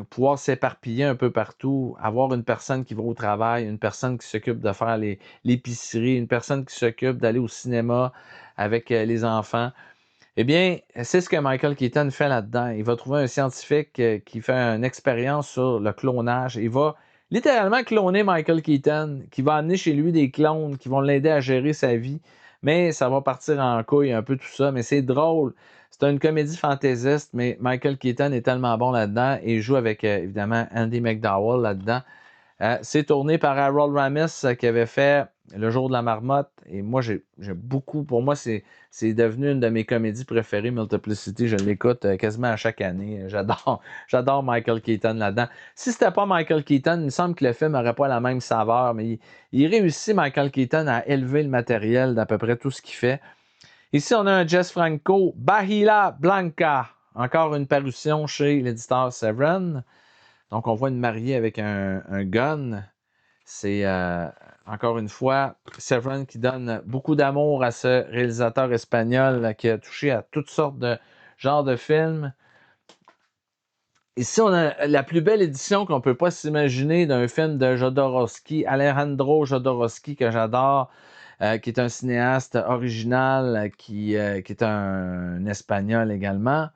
pouvoir s'éparpiller un peu partout, avoir une personne qui va au travail, une personne qui s'occupe de faire l'épicerie, une personne qui s'occupe d'aller au cinéma avec les enfants. Eh bien, c'est ce que Michael Keaton fait là-dedans. Il va trouver un scientifique qui fait une expérience sur le clonage. Il va littéralement cloner Michael Keaton, qui va amener chez lui des clones qui vont l'aider à gérer sa vie. Mais ça va partir en couille un peu tout ça. Mais c'est drôle. C'est une comédie fantaisiste, mais Michael Keaton est tellement bon là-dedans et il joue avec, évidemment, Andy McDowell là-dedans. C'est tourné par Harold Ramis qui avait fait Le Jour de la Marmotte. Et moi, j'ai beaucoup. Pour moi, c'est devenu une de mes comédies préférées, Multiplicity. Je l'écoute quasiment à chaque année. J'adore Michael Keaton là-dedans. Si c'était pas Michael Keaton, il me semble que le film n'aurait pas la même saveur. Mais il réussit, Michael Keaton, à élever le matériel d'à peu près tout ce qu'il fait. Ici, on a un Jess Franco, Bahia Blanca. Encore une parution chez l'éditeur Severin. Donc, on voit une mariée avec un gun. C'est, encore une fois, Severin qui donne beaucoup d'amour à ce réalisateur espagnol qui a touché à toutes sortes de genres de films. Ici, on a la plus belle édition qu'on ne peut pas s'imaginer d'un film de Jodorowsky, Alejandro Jodorowsky, que j'adore, qui est un cinéaste original, qui est un Espagnol également.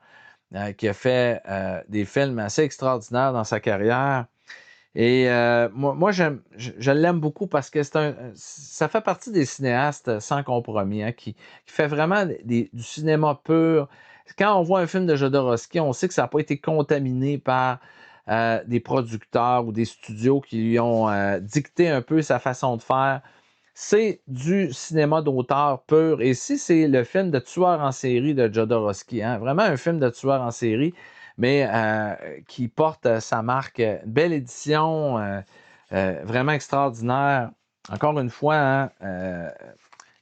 Qui a fait des films assez extraordinaires dans sa carrière. Et moi je l'aime beaucoup parce que ça fait partie des cinéastes sans compromis, hein, qui fait vraiment du cinéma pur. Quand on voit un film de Jodorowsky, on sait que ça n'a pas été contaminé par des producteurs ou des studios qui lui ont dicté un peu sa façon de faire. C'est du cinéma d'auteur pur. Et si c'est le film de tueur en série de Jodorowsky, hein, vraiment un film de tueur en série, mais qui porte sa marque. Une belle édition, vraiment extraordinaire. Encore une fois, hein,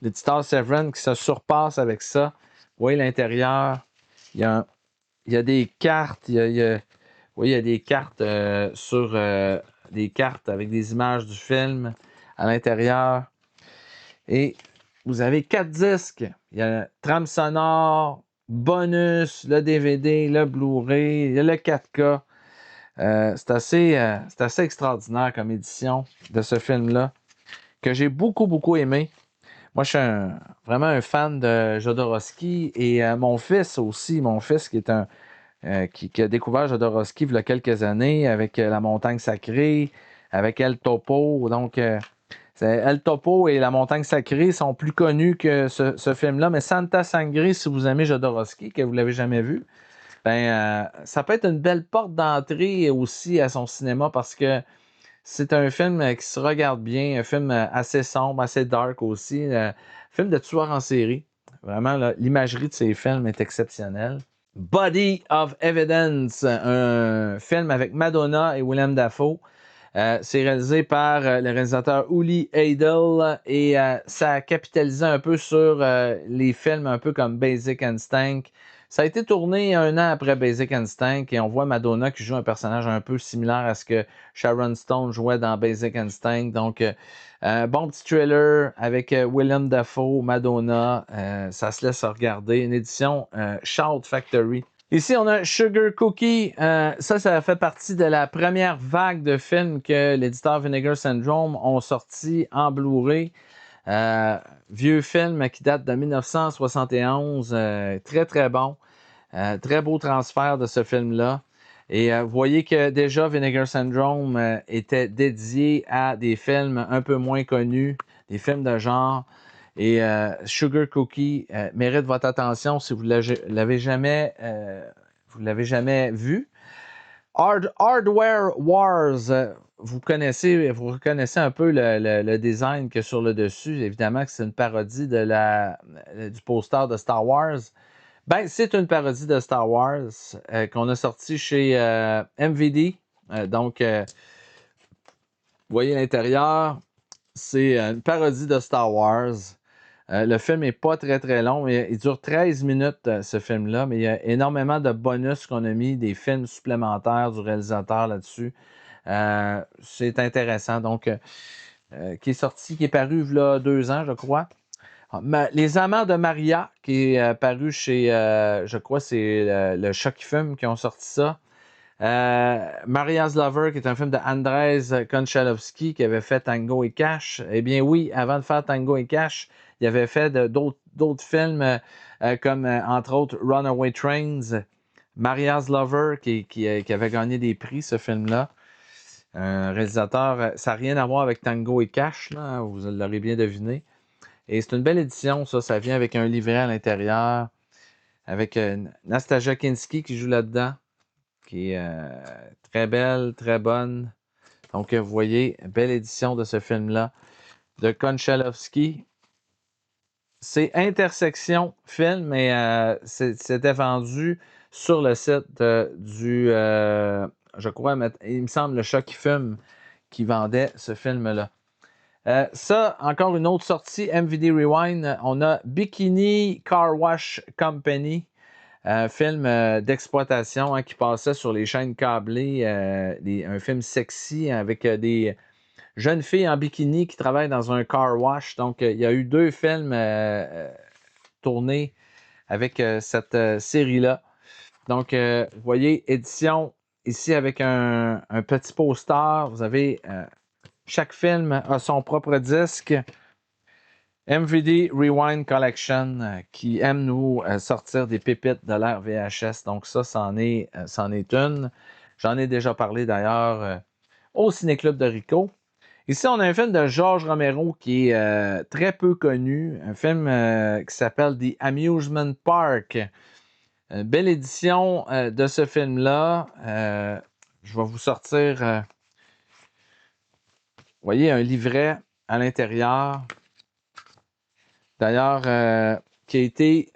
l'éditeur Severin qui se surpasse avec ça. Vous voyez l'intérieur, il y a des cartes, il y a des cartes sur des cartes avec des images du film à l'intérieur. Et vous avez 4 disques. Il y a trame sonore, bonus, le DVD, le Blu-ray, il y a le 4K. C'est assez extraordinaire comme édition de ce film-là, que j'ai beaucoup, beaucoup aimé. Moi, je suis vraiment un fan de Jodorowsky et mon fils aussi, qui est qui a découvert Jodorowsky il y a quelques années avec La Montagne Sacrée, avec El Topo. Donc, El Topo et La Montagne Sacrée sont plus connus que ce film-là, mais Santa Sangre, si vous aimez Jodorowsky, que vous ne l'avez jamais vu, ça peut être une belle porte d'entrée aussi à son cinéma parce que c'est un film qui se regarde bien, un film assez sombre, assez dark aussi, film de tueur en série. Vraiment, l'imagerie de ces films est exceptionnelle. Body of Evidence, un film avec Madonna et Willem Dafoe. C'est réalisé par le réalisateur Uli Edel et ça a capitalisé un peu sur les films un peu comme Basic Instinct. Ça a été tourné un an après Basic Instinct et on voit Madonna qui joue un personnage un peu similaire à ce que Sharon Stone jouait dans Basic Instinct. Donc, bon petit trailer avec Willem Dafoe, Madonna. Ça se laisse regarder. Une édition Shout Factory. Ici, on a Sugar Cookie. Ça fait partie de la première vague de films que l'éditeur Vinegar Syndrome ont sorti en Blu-ray. Vieux film qui date de 1971. Très, très bon. Très beau transfert de ce film-là. Et vous voyez que déjà Vinegar Syndrome était dédié à des films un peu moins connus, des films de genre. Et Sugar Cookie mérite votre attention si vous l'avez jamais vu. Hardware Wars, vous reconnaissez un peu le design qu'il y a sur le dessus. Évidemment que c'est une parodie du poster de Star Wars. C'est une parodie de Star Wars qu'on a sorti chez MVD. Vous voyez l'intérieur, c'est une parodie de Star Wars. Le film n'est pas très très long. Il dure 13 minutes, ce film-là, mais il y a énormément de bonus qu'on a mis, des films supplémentaires du réalisateur là-dessus. C'est intéressant. Donc, qui est paru il y a 2 ans, je crois. Les Amants de Maria, qui est paru chez, je crois, c'est le Chat qui fume qui ont sorti ça. Maria's Lover, qui est un film de Andrzej Konchalovsky qui avait fait Tango et Cash. Eh bien oui, avant de faire Tango et Cash, il avait fait d'autres films comme entre autres Runaway Trains, Maria's Lover qui avait gagné des prix, ce film-là. Un réalisateur, ça n'a rien à voir avec Tango et Cash, là, vous l'aurez bien deviné. Et c'est une belle édition, ça vient avec un livret à l'intérieur, avec Nastasia Kinski qui joue là-dedans, qui est très belle, très bonne. Donc, vous voyez, belle édition de ce film-là de Konchalovsky. C'est Intersection Film, mais c'était vendu sur le site je crois, il me semble, le Chat qui fume qui vendait ce film-là. Ça, encore une autre sortie, MVD Rewind. On a Bikini Car Wash Company. Un film d'exploitation qui passait sur les chaînes câblées, un film sexy avec des jeunes filles en bikini qui travaillent dans un car wash. Donc, il y a eu 2 films tournés avec cette série-là. Donc, vous voyez, édition ici avec un petit poster. Vous avez chaque film a son propre disque. MVD Rewind Collection qui aime nous sortir des pépites de l'ère VHS. Donc ça, c'en est une. J'en ai déjà parlé d'ailleurs au Ciné-Club de Rico. Ici, on a un film de George Romero qui est très peu connu. Un film qui s'appelle The Amusement Park. Une belle édition de ce film-là. Je vais vous sortir, vous voyez, un livret à l'intérieur. D'ailleurs, qui a été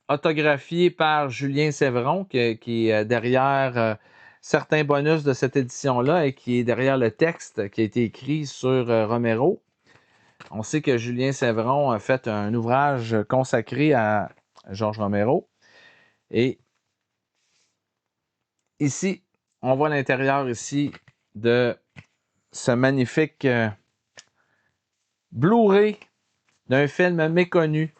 autographié par Julien Séveron, qui est derrière certains bonus de cette édition-là et qui est derrière le texte qui a été écrit sur Romero. On sait que Julien Séveron a fait un ouvrage consacré à George Romero. Et ici, on voit l'intérieur ici de ce magnifique Blu-ray d'un film méconnu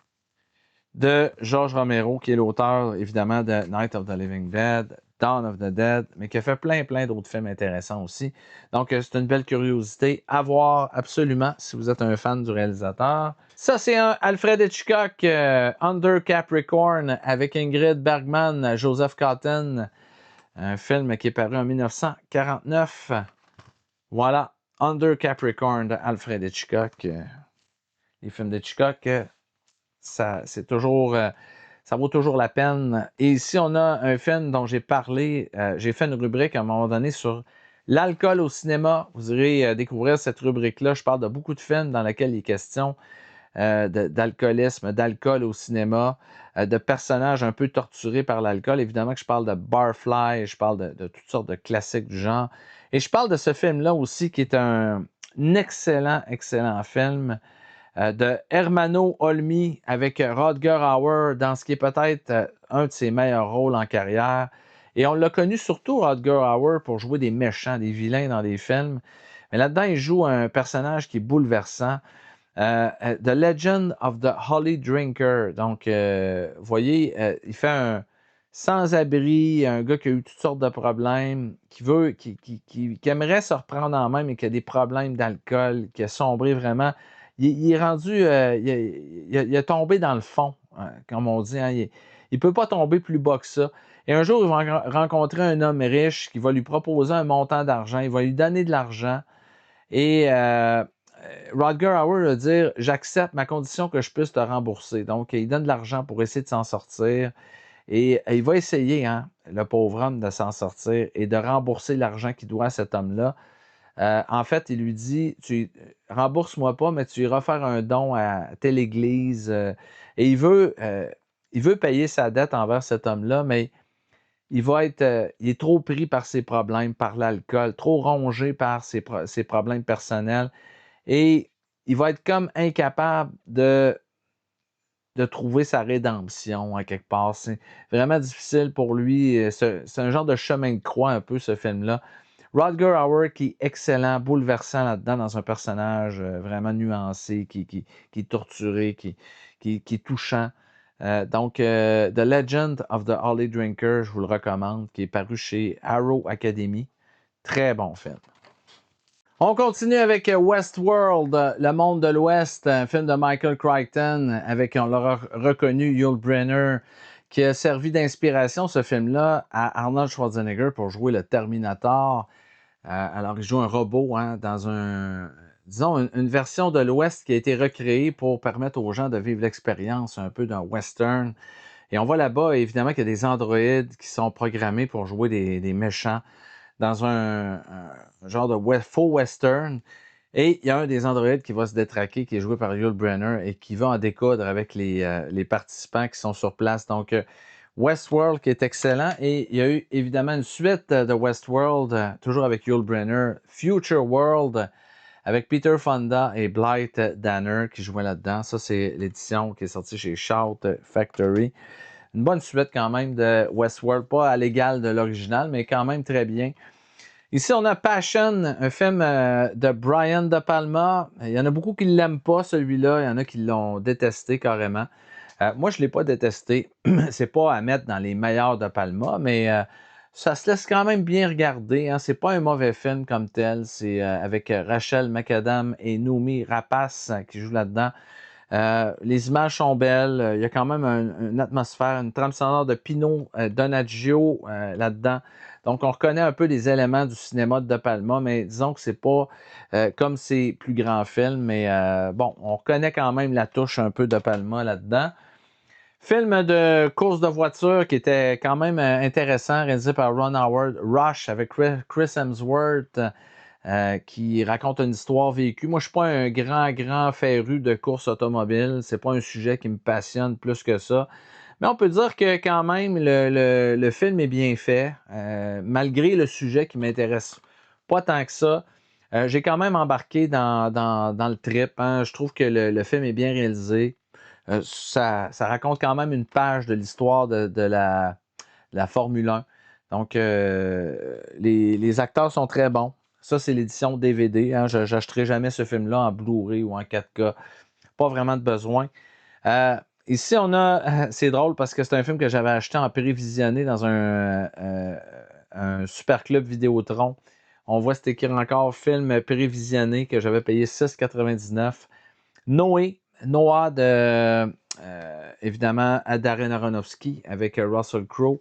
de George Romero, qui est l'auteur, évidemment, de Night of the Living Dead, Dawn of the Dead, mais qui a fait plein d'autres films intéressants aussi. Donc, c'est une belle curiosité à voir absolument si vous êtes un fan du réalisateur. Ça, c'est un Alfred Hitchcock, Under Capricorn, avec Ingrid Bergman, Joseph Cotten, un film qui est paru en 1949. Voilà, Under Capricorn de Alfred Hitchcock. Les films d'Hitchcock, c'est toujours Ça vaut toujours la peine. Et ici, on a un film dont j'ai parlé. J'ai fait une rubrique à un moment donné sur l'alcool au cinéma. Vous irez découvrir cette rubrique-là. Je parle de beaucoup de films dans lesquels il est question d'alcoolisme, d'alcool au cinéma, de personnages un peu torturés par l'alcool. Évidemment que je parle de Barfly, je parle de toutes sortes de classiques du genre. Et je parle de ce film-là aussi qui est un excellent, excellent film de Hermano Olmi avec Rodger Hauer dans ce qui est peut-être un de ses meilleurs rôles en carrière. Et on l'a connu surtout, Rodger Hauer, pour jouer des méchants, des vilains dans des films. Mais là-dedans, il joue un personnage qui est bouleversant. The Legend of the Holy Drinker. Donc, vous voyez, il fait un sans-abri, un gars qui a eu toutes sortes de problèmes, qui aimerait se reprendre en main, mais qui a des problèmes d'alcool, qui a sombré vraiment. Il est rendu, il a tombé dans le fond, hein, comme on dit. Hein, il ne peut pas tomber plus bas que ça. Et un jour, il va rencontrer un homme riche qui va lui proposer un montant d'argent. Il va lui donner de l'argent. Et Rodger Hauer va dire: j'accepte ma condition que je puisse te rembourser. Donc, il donne de l'argent pour essayer de s'en sortir. Et il va essayer, hein, le pauvre homme, de s'en sortir et de rembourser l'argent qu'il doit à cet homme-là. En fait, il lui dit: rembourse-moi pas, mais tu iras faire un don à telle église. Et il veut payer sa dette envers cet homme-là, mais il est trop pris par ses problèmes, par l'alcool, trop rongé par ses problèmes personnels. Et il va être comme incapable de trouver sa rédemption à quelque part. C'est vraiment difficile pour lui. C'est un genre de chemin de croix un peu, ce film-là. Rodger Hauer qui est excellent, bouleversant là-dedans, dans un personnage vraiment nuancé, qui est torturé, qui est touchant. Donc, The Legend of the Holy Drinker, je vous le recommande, qui est paru chez Arrow Academy. Très bon film. On continue avec Westworld, Le Monde de l'Ouest, un film de Michael Crichton, avec, on l'aura reconnu, Yul Brynner, qui a servi d'inspiration, ce film-là, à Arnold Schwarzenegger pour jouer le Terminator. Alors, il joue un robot hein, dans une version de l'Ouest qui a été recréée pour permettre aux gens de vivre l'expérience un peu d'un western. Et on voit là-bas, évidemment, qu'il y a des androïdes qui sont programmés pour jouer des méchants dans un genre de faux western. Et il y a un des androïdes qui va se détraquer, qui est joué par Yul Brynner, et qui va en découdre avec les participants qui sont sur place. Donc, Westworld qui est excellent. Et il y a eu évidemment une suite de Westworld, toujours avec Yul Brynner, Future World, avec Peter Fonda et Blythe Danner qui jouaient là-dedans. Ça, c'est l'édition qui est sortie chez Shout Factory. Une bonne suite quand même de Westworld, pas à l'égal de l'original, mais quand même très bien. Ici, on a Passion, un film de Brian De Palma. Il y en a beaucoup qui ne l'aiment pas, celui-là. Il y en a qui l'ont détesté carrément. Moi, je ne l'ai pas détesté. C'est pas à mettre dans les meilleurs De Palma, mais ça se laisse quand même bien regarder. Hein. C'est pas un mauvais film comme tel. C'est avec Rachel McAdams et Noomi Rapace qui jouent là-dedans. Les images sont belles. Il y a quand même une atmosphère, une trame sonore de Pino Donaggio là-dedans. Donc, on reconnaît un peu les éléments du cinéma de De Palma, mais disons que c'est pas comme ses plus grands films. Mais bon, on reconnaît quand même la touche un peu de Palma là-dedans. Film de course de voiture qui était quand même intéressant, réalisé par Ron Howard, Rush avec Chris Hemsworth. Qui raconte une histoire vécue. Moi, je ne suis pas un grand féru de course automobile. C'est pas un sujet qui me passionne plus que ça. Mais on peut dire que quand même, le film est bien fait, malgré le sujet qui m'intéresse pas tant que ça. J'ai quand même embarqué dans le trip. Hein. Je trouve que le film est bien réalisé. Ça raconte quand même une page de l'histoire de la Formule 1. Donc, les acteurs sont très bons. Ça, c'est l'édition DVD. Hein. Je n'achèterai jamais ce film-là en Blu-ray ou en 4K. Pas vraiment de besoin. Ici, on a... c'est drôle parce que c'est un film que j'avais acheté en prévisionné dans un super club Vidéotron. On voit c'est écrit encore film prévisionné que j'avais payé 6,99. Noah de... évidemment, Darren Aronofsky avec Russell Crowe.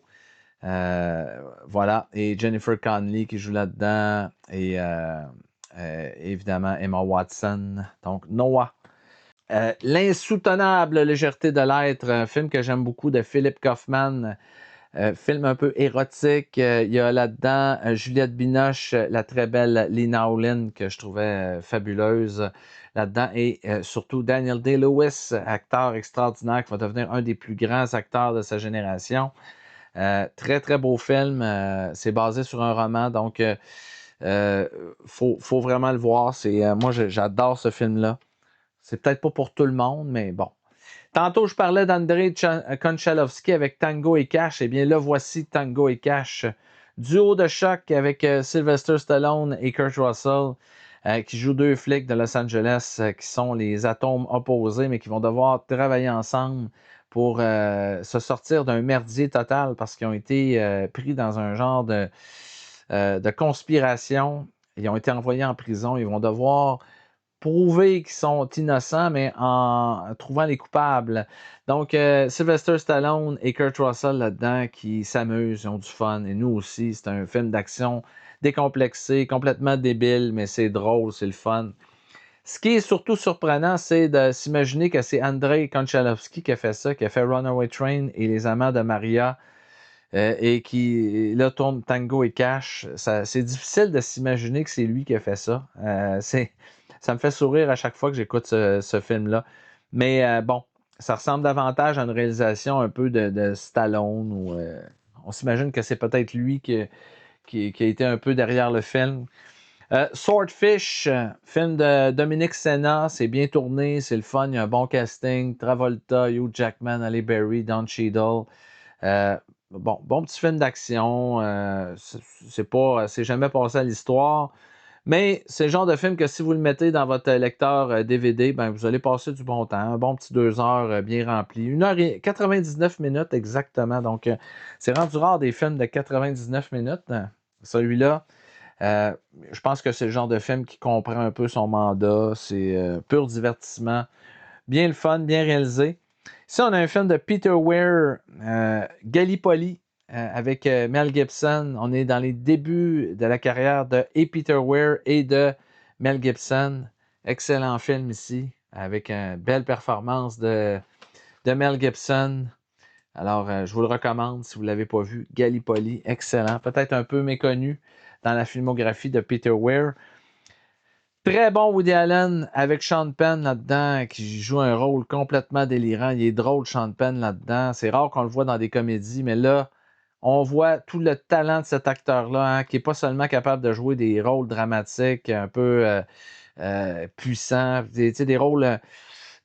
Voilà, et Jennifer Connelly qui joue là-dedans, et évidemment Emma Watson. Donc, Noah. L'insoutenable légèreté de l'être, un film que j'aime beaucoup de Philip Kaufman. Film un peu érotique. Il y a là-dedans Juliette Binoche, la très belle Lena Olin, que je trouvais fabuleuse là-dedans. Et surtout Daniel Day-Lewis, acteur extraordinaire qui va devenir un des plus grands acteurs de sa génération. Très, très beau film. C'est basé sur un roman, donc faut vraiment le voir. Moi, j'adore ce film-là. C'est peut-être pas pour tout le monde, mais bon. Tantôt, je parlais d'Andrei Konchalovsky avec Tango et Cash. Eh bien, là, voici Tango et Cash. Duo de choc avec Sylvester Stallone et Kurt Russell, qui jouent deux flics de Los Angeles, qui sont les atomes opposés, mais qui vont devoir travailler ensemble pour se sortir d'un merdier total parce qu'ils ont été pris dans un genre de conspiration. Ils ont été envoyés en prison. Ils vont devoir prouver qu'ils sont innocents, mais en trouvant les coupables. Donc, Sylvester Stallone et Kurt Russell là-dedans qui s'amusent, ils ont du fun. Et nous aussi, c'est un film d'action décomplexé, complètement débile, mais c'est drôle, c'est le fun. Ce qui est surtout surprenant, c'est de s'imaginer que c'est Andrei Konchalovsky qui a fait ça, qui a fait Runaway Train et Les Amants de Maria, et qui, là, tourne Tango et Cash. C'est difficile de s'imaginer que c'est lui qui a fait ça. Ça me fait sourire à chaque fois que j'écoute ce film-là. Mais bon, ça ressemble davantage à une réalisation un peu de Stallone. On s'imagine que c'est peut-être lui qui a été un peu derrière le film. Swordfish, film de Dominique Senna, c'est bien tourné, c'est le fun, il y a un bon casting. Travolta, Hugh Jackman, Halle Berry, Don Cheadle. Bon petit film d'action. C'est jamais passé à l'histoire. Mais c'est le genre de film que si vous le mettez dans votre lecteur DVD, ben, vous allez passer du bon temps. Un bon petit 2 heures bien rempli. 1h99 minutes exactement. Donc, c'est rendu rare des films de 99 minutes. Celui-là, je pense que c'est le genre de film qui comprend un peu son mandat. C'est pur divertissement. Bien le fun, bien réalisé. Ici, on a un film de Peter Weir, Gallipoli, avec Mel Gibson. On est dans les débuts de la carrière de Peter Weir et de Mel Gibson. Excellent film ici, avec une belle performance de Mel Gibson. Alors, je vous le recommande si vous ne l'avez pas vu. Gallipoli, excellent. Peut-être un peu méconnu dans la filmographie de Peter Weir. Très bon Woody Allen avec Sean Penn là-dedans qui joue un rôle complètement délirant. Il est drôle, Sean Penn là-dedans. C'est rare qu'on le voit dans des comédies, mais là, on voit tout le talent de cet acteur-là, qui n'est pas seulement capable de jouer des rôles dramatiques un peu puissants, des rôles,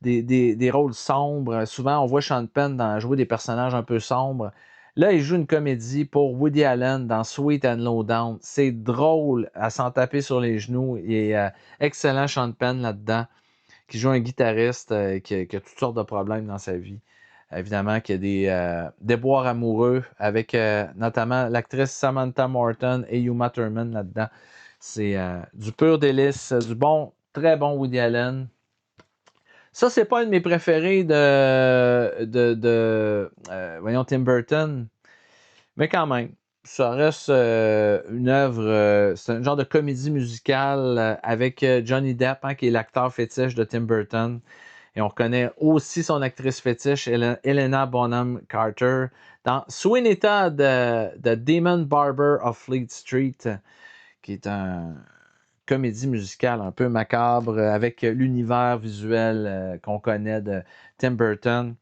des rôles sombres. Souvent, on voit Sean Penn jouer des personnages un peu sombres. Là, il joue une comédie pour Woody Allen dans Sweet and Low Down. C'est drôle à s'en taper sur les genoux. Il est excellent Sean Penn là-dedans, qui joue un guitariste qui a toutes sortes de problèmes dans sa vie. Évidemment qu'il y a des déboires amoureux avec notamment l'actrice Samantha Morton et Uma Thurman là-dedans. C'est du pur délice, du bon, très bon Woody Allen. Ça, c'est pas un de mes préférés voyons, Tim Burton. Mais quand même, ça reste une œuvre, c'est un genre de comédie musicale avec Johnny Depp, qui est l'acteur fétiche de Tim Burton. Et on reconnaît aussi son actrice fétiche, Helena Bonham Carter, dans Sweeney Todd de Demon Barber of Fleet Street, qui est une comédie musicale un peu macabre avec l'univers visuel qu'on connaît de Tim Burton.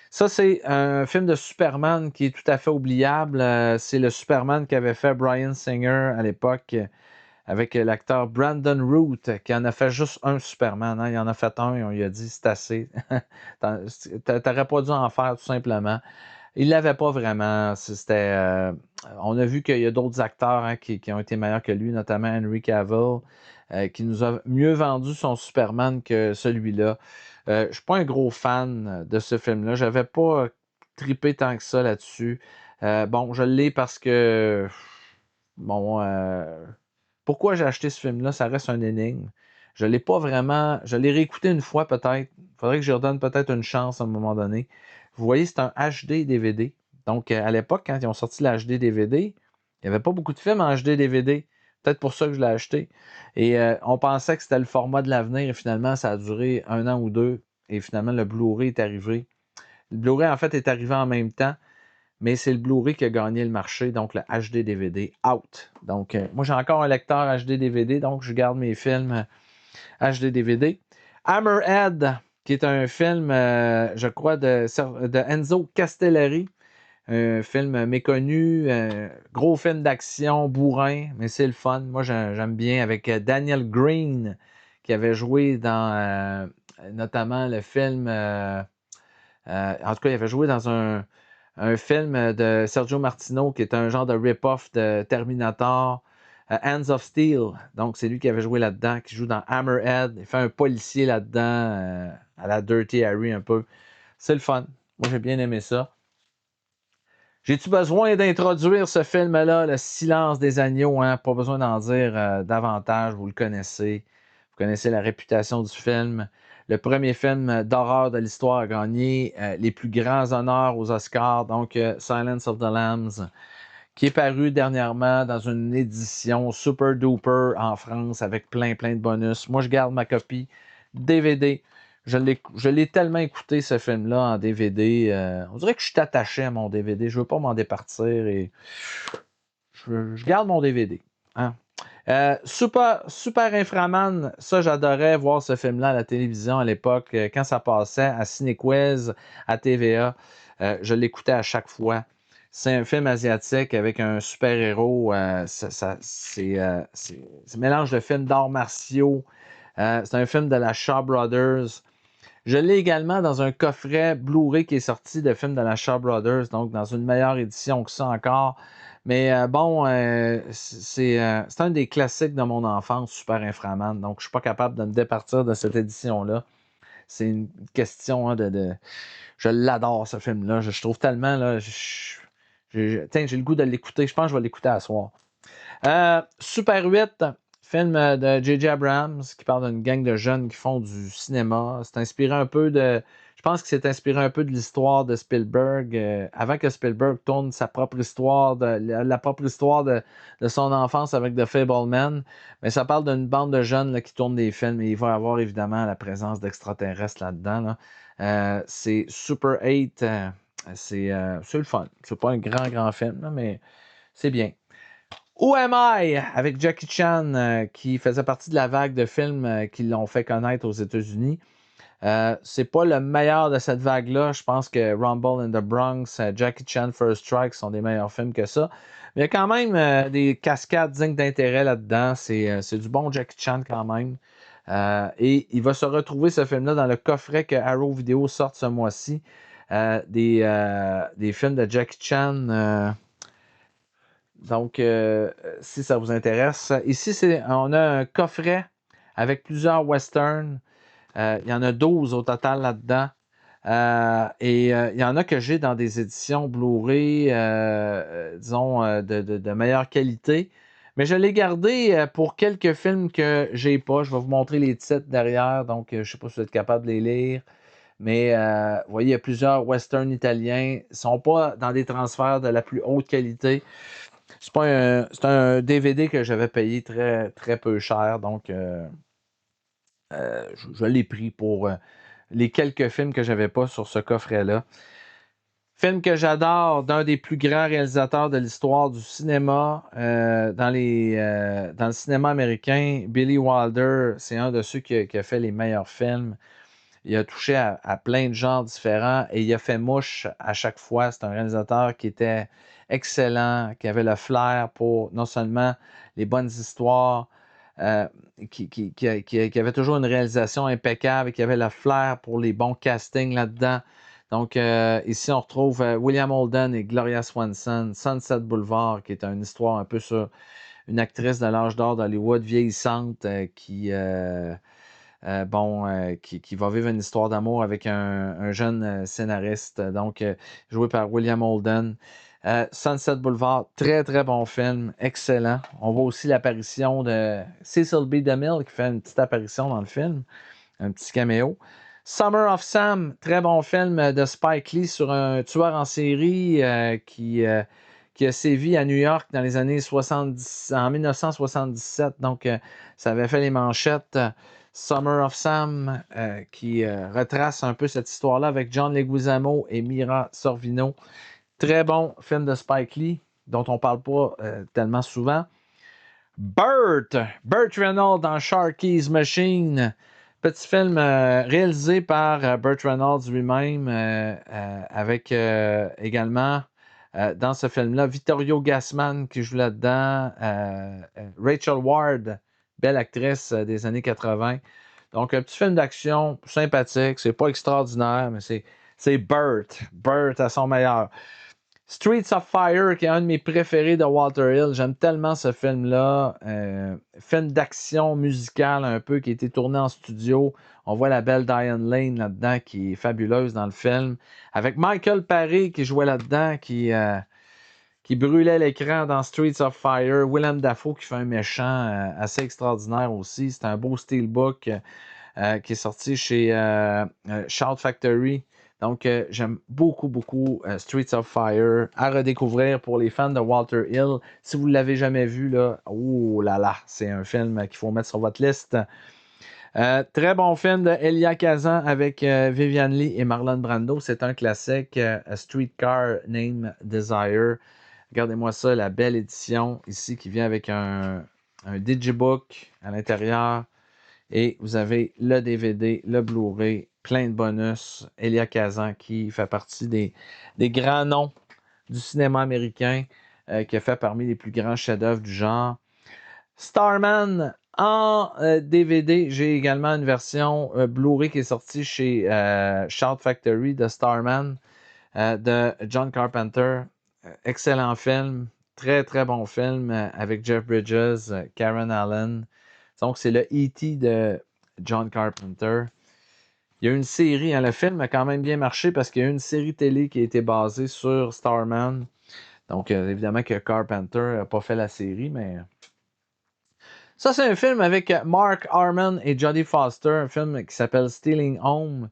Ça, c'est un film de Superman qui est tout à fait oubliable. C'est le Superman qu'avait fait Bryan Singer à l'époque avec l'acteur Brandon Root qui en a fait juste un Superman. Il en a fait un et on lui a dit c'est assez. T'aurais pas dû en faire tout simplement. Il l'avait pas vraiment. On a vu qu'il y a d'autres acteurs qui ont été meilleurs que lui, notamment Henry Cavill, qui nous a mieux vendu son Superman que celui-là. Je suis pas un gros fan de ce film-là. J'avais pas trippé tant que ça là-dessus. Je l'ai parce que pourquoi j'ai acheté ce film-là, ça reste un énigme. Je l'ai pas vraiment. Je l'ai réécouté une fois peut-être. Il faudrait que je redonne peut-être une chance à un moment donné. Vous voyez, c'est un HD DVD. Donc, à l'époque, quand ils ont sorti l'HD DVD, il n'y avait pas beaucoup de films en HD DVD. Peut-être pour ça que je l'ai acheté. Et on pensait que c'était le format de l'avenir et finalement, ça a duré 1 an ou 2. et finalement, le Blu-ray est arrivé. Le Blu-ray, en fait, est arrivé en même temps, mais c'est le Blu-ray qui a gagné le marché, donc le HD-DVD out. Donc, moi, j'ai encore un lecteur HD-DVD, donc je garde mes films HD-DVD. Hammerhead, qui est un film, je crois, de Enzo Castellari. Un film méconnu, gros film d'action, bourrin, mais c'est le fun. Moi, j'aime bien avec Daniel Green, qui avait joué dans notamment le film. En tout cas, il avait joué dans un film de Sergio Martino, qui est un genre de rip-off de Terminator, Hands of Steel. Donc, c'est lui qui avait joué là-dedans, qui joue dans Hammerhead. Il fait un policier là-dedans, à la Dirty Harry un peu. C'est le fun. Moi, j'ai bien aimé ça. J'ai-tu besoin d'introduire ce film-là, Le Silence des agneaux? Hein? Pas besoin d'en dire davantage, vous le connaissez. Vous connaissez la réputation du film. Le premier film d'horreur de l'histoire a gagné les plus grands honneurs aux Oscars, donc Silence of the Lambs, qui est paru dernièrement dans une édition super duper en France avec plein de bonus. Moi, je garde ma copie DVD. Je l'ai tellement écouté, ce film-là, en DVD. On dirait que je suis attaché à mon DVD. Je ne veux pas m'en départir et je garde mon DVD. Hein? Super Inframan, ça, j'adorais voir ce film-là à la télévision à l'époque, quand ça passait à Cinequiz, à TVA. Je l'écoutais à chaque fois. C'est un film asiatique avec un super-héros. C'est un mélange de films d'arts martiaux. C'est un film de la Shaw Brothers. Je l'ai également dans un coffret Blu-ray qui est sorti de films de la Shaw Brothers, donc dans une meilleure édition que ça encore. Mais c'est un des classiques de mon enfance, Super Inframan. Donc, je ne suis pas capable de me départir de cette édition-là. C'est une question Je l'adore, ce film-là. Je trouve tellement... Là, j'ai le goût de l'écouter. Je pense que je vais l'écouter à soir. Super 8, film de J.J. Abrams qui parle d'une gang de jeunes qui font du cinéma. C'est inspiré un peu de... Je pense que c'est inspiré un peu de l'histoire de Spielberg. Avant que Spielberg tourne sa propre histoire, la propre histoire de son enfance avec The Fabelman. Mais ça parle d'une bande de jeunes là, qui tournent des films. Et il va y avoir évidemment la présence d'extraterrestres là-dedans. Là. C'est Super 8. C'est le fun. C'est pas un grand film, là, mais c'est bien. Who Am I? Avec Jackie Chan, qui faisait partie de la vague de films qui l'ont fait connaître aux États-Unis. C'est pas le meilleur de cette vague-là. Je pense que Rumble in the Bronx, Jackie Chan First Strike sont des meilleurs films que ça. Mais il y a quand même des cascades dignes d'intérêt là-dedans. C'est du bon Jackie Chan quand même. Et il va se retrouver ce film-là dans le coffret que Arrow Video sort ce mois-ci. Des films de Jackie Chan. Donc, si ça vous intéresse. Ici, on a un coffret avec plusieurs westerns. Il y en a 12 au total là-dedans. Il y en a que j'ai dans des éditions Blu-ray, disons, de meilleure qualité. Mais je l'ai gardé pour quelques films que j'ai pas. Je vais vous montrer les titres derrière. Donc, je ne sais pas si vous êtes capable de les lire. Mais vous voyez, il y a plusieurs westerns italiens. Ils ne sont pas dans des transferts de la plus haute qualité. C'est un DVD que j'avais payé très peu cher. Donc, je l'ai pris pour les quelques films que j'avais pas sur ce coffret-là. Film que j'adore, d'un des plus grands réalisateurs de l'histoire du cinéma, dans le cinéma américain, Billy Wilder, c'est un de ceux qui a fait les meilleurs films. Il a touché à plein de genres différents et il a fait mouche à chaque fois. C'est un réalisateur qui était excellent, qui avait le flair pour non seulement les bonnes histoires, qui avait toujours une réalisation impeccable et qui avait le flair pour les bons castings là-dedans. Donc, ici, on retrouve William Holden et Gloria Swanson, Sunset Boulevard, qui est une histoire un peu sur une actrice de l'âge d'or d'Hollywood vieillissante qui va vivre une histoire d'amour avec un jeune scénariste, donc joué par William Holden. Sunset Boulevard, très bon film, excellent. On voit aussi l'apparition de Cecil B. DeMille qui fait une petite apparition dans le film, un petit caméo. Summer of Sam, très bon film de Spike Lee sur un tueur en série qui a sévi à New York dans les années 70, en 1977, donc ça avait fait les manchettes. Summer of Sam, qui retrace un peu cette histoire-là avec John Leguizamo et Mira Sorvino. Très bon film de Spike Lee, dont on ne parle pas tellement souvent. Burt Reynolds dans Sharky's Machine. Petit film réalisé par Burt Reynolds lui-même, avec également dans ce film-là Vittorio Gassman qui joue là-dedans, Rachel Ward, belle actrice des années 80. Donc, un petit film d'action sympathique, c'est pas extraordinaire, mais c'est Burt à son meilleur. Streets of Fire, qui est un de mes préférés de Walter Hill. J'aime tellement ce film-là. Film d'action musicale un peu qui a été tourné en studio. On voit la belle Diane Lane là-dedans qui est fabuleuse dans le film. Avec Michael Paré qui jouait là-dedans, qui brûlait l'écran dans Streets of Fire. Willem Dafoe qui fait un méchant assez extraordinaire aussi. C'est un beau steelbook qui est sorti chez Shout Factory. Donc, j'aime beaucoup, beaucoup Streets of Fire à redécouvrir pour les fans de Walter Hill. Si vous ne l'avez jamais vu, là, oh là là, c'est un film qu'il faut mettre sur votre liste. Très bon film de Elia Kazan avec Vivian Lee et Marlon Brando. C'est un classique, A Streetcar Named Desire. Regardez-moi ça, la belle édition ici qui vient avec un digibook à l'intérieur. Et vous avez le DVD, le Blu-ray, plein de bonus. Elia Kazan qui fait partie des grands noms du cinéma américain, qui a fait parmi les plus grands chefs-d'œuvre du genre. Starman en DVD. J'ai également une version Blu-ray qui est sortie chez Shout Factory de Starman de John Carpenter. Excellent film. Très, très bon film avec Jeff Bridges, Karen Allen. Donc, c'est le E.T. de John Carpenter. Il y a une série, le film a quand même bien marché parce qu'il y a une série télé qui a été basée sur Starman. Donc, évidemment que Carpenter n'a pas fait la série, mais... Ça, c'est un film avec Mark Harmon et Jodie Foster, un film qui s'appelle Stealing Home,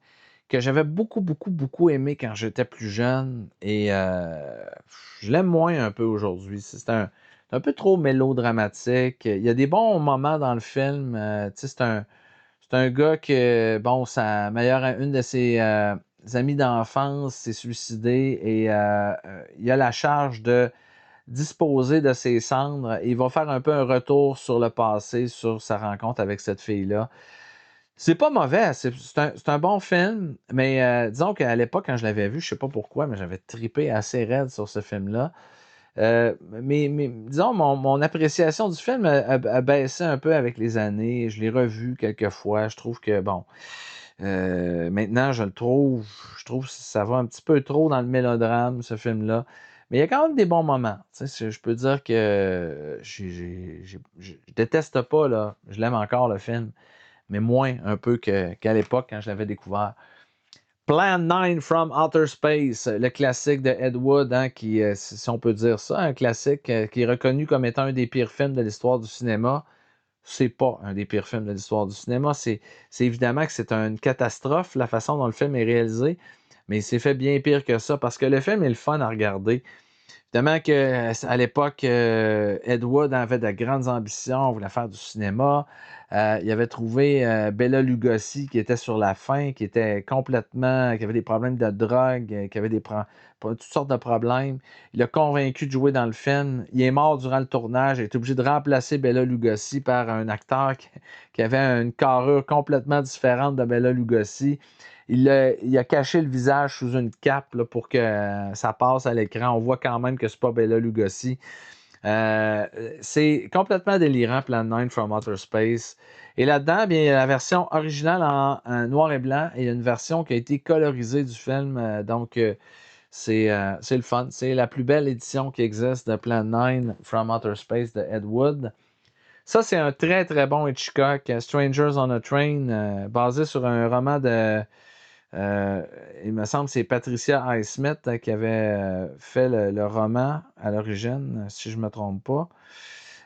que j'avais beaucoup, beaucoup, beaucoup aimé quand j'étais plus jeune. Et je l'aime moins un peu aujourd'hui. C'est un peu trop mélodramatique. Il y a des bons moments dans le film. C'est un gars que, bon, une de ses amies d'enfance s'est suicidée et il a la charge de disposer de ses cendres. Il va faire un peu un retour sur le passé, sur sa rencontre avec cette fille-là. C'est pas mauvais, c'est un bon film, mais disons qu'à l'époque, quand je l'avais vu, je sais pas pourquoi, mais j'avais trippé assez raide sur ce film-là. Mais disons, mon appréciation du film a baissé un peu avec les années. Je l'ai revu quelques fois. Je trouve que, bon, maintenant, je trouve que ça va un petit peu trop dans le mélodrame, ce film-là. Mais il y a quand même des bons moments. Je peux dire que je déteste pas, là. Je l'aime encore, le film. Mais moins un peu qu'à l'époque, quand je l'avais découvert. Plan 9 from Outer Space, le classique de Ed Wood, qui, si on peut dire ça, un classique qui est reconnu comme étant un des pires films de l'histoire du cinéma. C'est pas un des pires films de l'histoire du cinéma. C'est évidemment que c'est une catastrophe, la façon dont le film est réalisé, mais il s'est fait bien pire que ça, parce que le film est le fun à regarder. Évidemment qu'à l'époque, Ed Wood avait de grandes ambitions, on voulait faire du cinéma. Il avait trouvé Bela Lugosi qui était sur la fin, qui était complètement, qui avait des problèmes de drogue, qui avait toutes sortes de problèmes. Il l'a convaincu de jouer dans le film. Il est mort durant le tournage. Il est obligé de remplacer Bela Lugosi par un acteur qui avait une carrure complètement différente de Bela Lugosi. Il a caché le visage sous une cape là, pour que ça passe à l'écran. On voit quand même que c'est pas Bela Lugosi. C'est complètement délirant, Plan 9 from Outer Space. Et là-dedans, bien, il y a la version originale en noir et blanc et il y a une version qui a été colorisée du film. Donc, c'est le fun. C'est la plus belle édition qui existe de Plan 9 from Outer Space de Ed Wood. Ça, c'est un très, très bon Hitchcock, Strangers on a Train, basé sur un roman de... il me semble que c'est Patricia Highsmith qui avait fait le roman à l'origine, si je ne me trompe pas.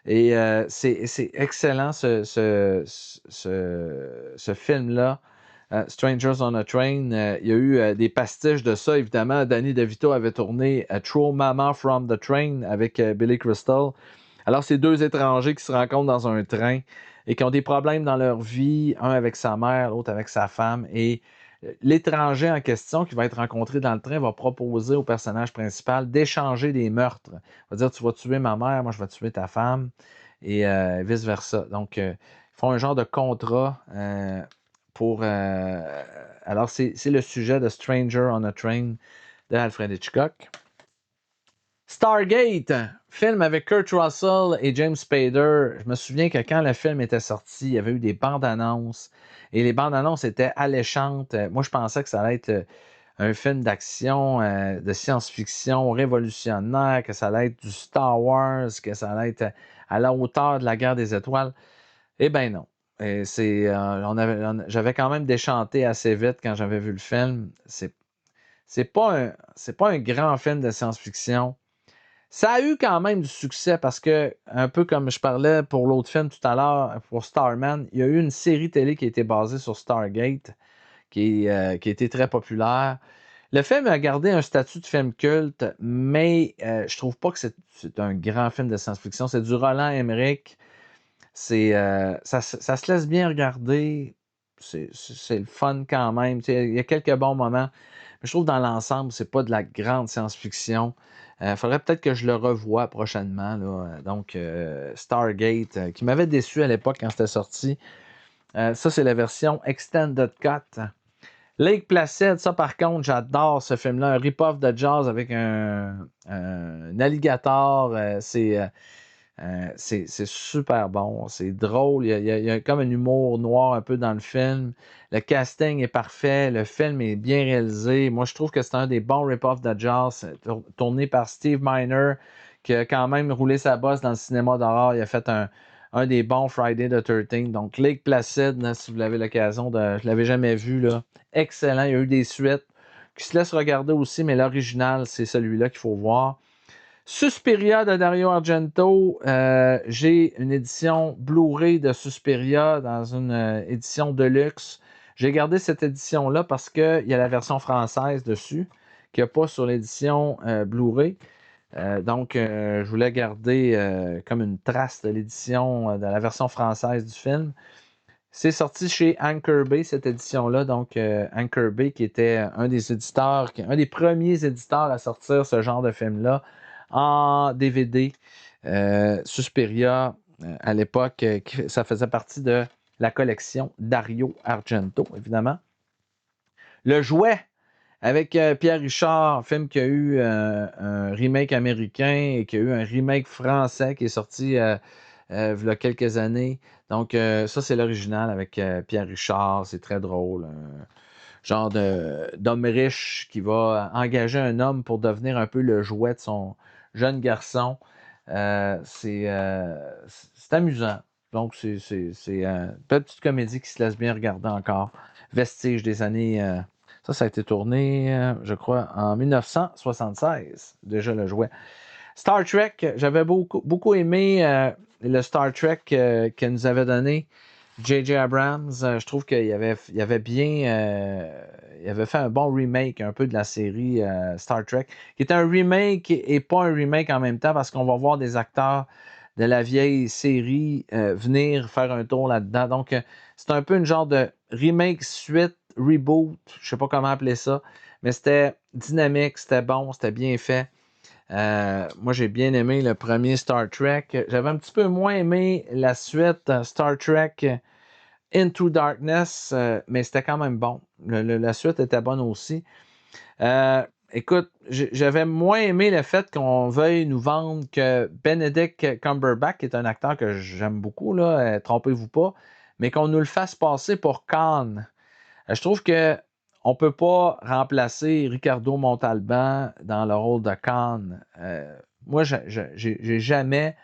Et c'est excellent ce film-là, Strangers on a Train. Il y a eu des pastiches de ça, évidemment. Danny DeVito avait tourné Throw Mama from the Train avec Billy Crystal. Alors, c'est deux étrangers qui se rencontrent dans un train. et qui ont des problèmes dans leur vie, un avec sa mère, l'autre avec sa femme, et l'étranger en question qui va être rencontré dans le train va proposer au personnage principal d'échanger des meurtres. Il va dire, tu vas tuer ma mère, moi je vais tuer ta femme, et vice-versa. Donc, ils font un genre de contrat pour... alors, c'est le sujet de Stranger on a Train de Alfred Hitchcock. Stargate, film avec Kurt Russell et James Spader. Je me souviens que quand le film était sorti, il y avait eu des bandes annonces et les bandes annonces étaient alléchantes. Moi, je pensais que ça allait être un film d'action, de science-fiction révolutionnaire, que ça allait être du Star Wars, que ça allait être à la hauteur de la guerre des étoiles. Eh bien non. Et j'avais quand même déchanté assez vite quand j'avais vu le film. C'est pas un grand film de science-fiction. Ça a eu quand même du succès parce que, un peu comme je parlais pour l'autre film tout à l'heure, pour Starman, il y a eu une série télé qui a été basée sur Stargate, qui a été très populaire. Le film a gardé un statut de film culte, mais je trouve pas que c'est un grand film de science-fiction. C'est du Roland Emmerich. Ça se laisse bien regarder. C'est le fun quand même. Il y a quelques bons moments. Mais je trouve que dans l'ensemble, c'est pas de la grande science-fiction. Il faudrait peut-être que je le revoie prochainement. Là. Donc, Stargate, qui m'avait déçu à l'époque quand c'était sorti. Ça, c'est la version Extended Cut. Lake Placid, ça par contre, j'adore ce film-là. Un rip-off de Jaws avec un alligator. C'est super bon, c'est drôle, il y a comme un humour noir un peu dans le film. Le casting est parfait, le film est bien réalisé. Moi, je trouve que c'est un des bons rip-offs de Jaws, tourné par Steve Miner, qui a quand même roulé sa bosse dans le cinéma d'horreur. Il a fait un des bons Friday the 13th. Donc, Lake Placid, là, si vous avez l'occasion je ne l'avais jamais vu, là. Excellent. Il y a eu des suites qui se laissent regarder aussi, mais l'original, c'est celui-là qu'il faut voir. Suspiria de Dario Argento, j'ai une édition Blu-ray de Suspiria dans une édition Deluxe. J'ai gardé cette édition-là parce qu'il y a la version française dessus, qu'il n'y a pas sur l'édition Blu-ray. Donc, je voulais garder comme une trace de l'édition, de la version française du film. C'est sorti chez Anchor Bay, cette édition-là. Donc, Anchor Bay, qui était un des premiers éditeurs à sortir ce genre de film-là en DVD. Suspiria, à l'époque, ça faisait partie de la collection Dario Argento, évidemment. Le Jouet, avec Pierre Richard, un film qui a eu un remake américain et qui a eu un remake français qui est sorti il y a quelques années. Donc, ça, c'est l'original avec Pierre Richard. C'est très drôle. Genre d'homme riche qui va engager un homme pour devenir un peu le jouet de son jeune garçon. C'est amusant. Donc, c'est une petite comédie qui se laisse bien regarder encore. Vestige des années... ça a été tourné, je crois, en 1976. Déjà le jouet. Star Trek, j'avais beaucoup aimé le Star Trek que nous avait donné J.J. Abrams. Je trouve qu'il avait bien... il avait fait un bon remake un peu de la série Star Trek, qui est un remake et pas un remake en même temps, parce qu'on va voir des acteurs de la vieille série venir faire un tour là-dedans. Donc, c'est un peu une genre de remake suite, reboot, je sais pas comment appeler ça, mais c'était dynamique, c'était bon, c'était bien fait. Moi, j'ai bien aimé le premier Star Trek. J'avais un petit peu moins aimé la suite Star Trek Into Darkness, mais c'était quand même bon. La suite était bonne aussi. Écoute, j'avais moins aimé le fait qu'on veuille nous vendre que Benedict Cumberbatch, qui est un acteur que j'aime beaucoup, là, trompez-vous pas, mais qu'on nous le fasse passer pour Khan. Je trouve que on peut pas remplacer Ricardo Montalban dans le rôle de Khan. Moi, j'ai jamais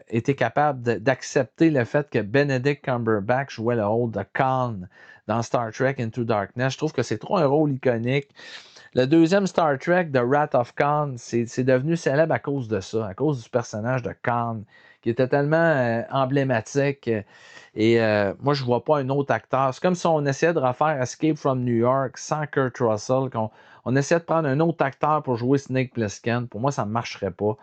été capable d'accepter le fait que Benedict Cumberbatch jouait le rôle de Khan dans Star Trek Into Darkness. Je trouve que c'est trop un rôle iconique. Le deuxième Star Trek, The Wrath of Khan, c'est devenu célèbre à cause de ça, à cause du personnage de Khan, qui était tellement emblématique. Moi, je vois pas un autre acteur. C'est comme si on essayait de refaire Escape from New York sans Kurt Russell, on essayait de prendre un autre acteur pour jouer Snake Plissken. Pour moi, ça ne marcherait pas.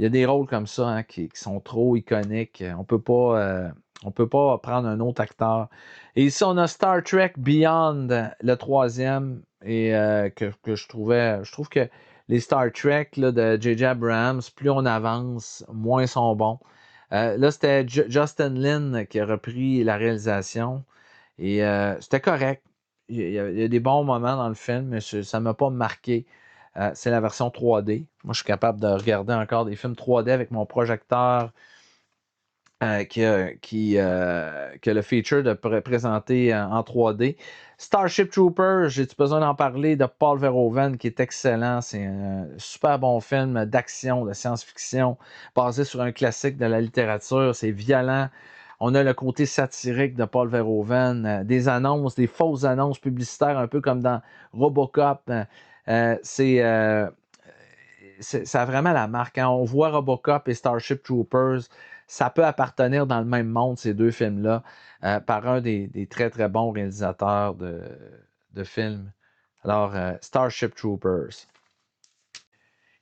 il y a des rôles comme ça hein, qui sont trop iconiques. On peut pas prendre un autre acteur. Et ici, on a Star Trek Beyond, le troisième, et que je trouve que les Star Trek là, de J.J. Abrams, plus on avance, moins sont bons. Là, c'était Justin Lin qui a repris la réalisation. Et c'était correct. Il y a des bons moments dans le film, mais ça ne m'a pas marqué. C'est la version 3D. Moi, je suis capable de regarder encore des films 3D avec mon projecteur qui a le feature de présenter en 3D. Starship Troopers, j'ai-tu besoin d'en parler, de Paul Verhoeven, qui est excellent. C'est un super bon film d'action, de science-fiction, basé sur un classique de la littérature. C'est violent. On a le côté satirique de Paul Verhoeven, des annonces, des fausses annonces publicitaires, un peu comme dans Robocop. Ça a vraiment la marque. Quand on voit Robocop et Starship Troopers, ça peut appartenir dans le même monde, ces deux films-là, par un des très, très bons réalisateurs de films. Alors, Starship Troopers.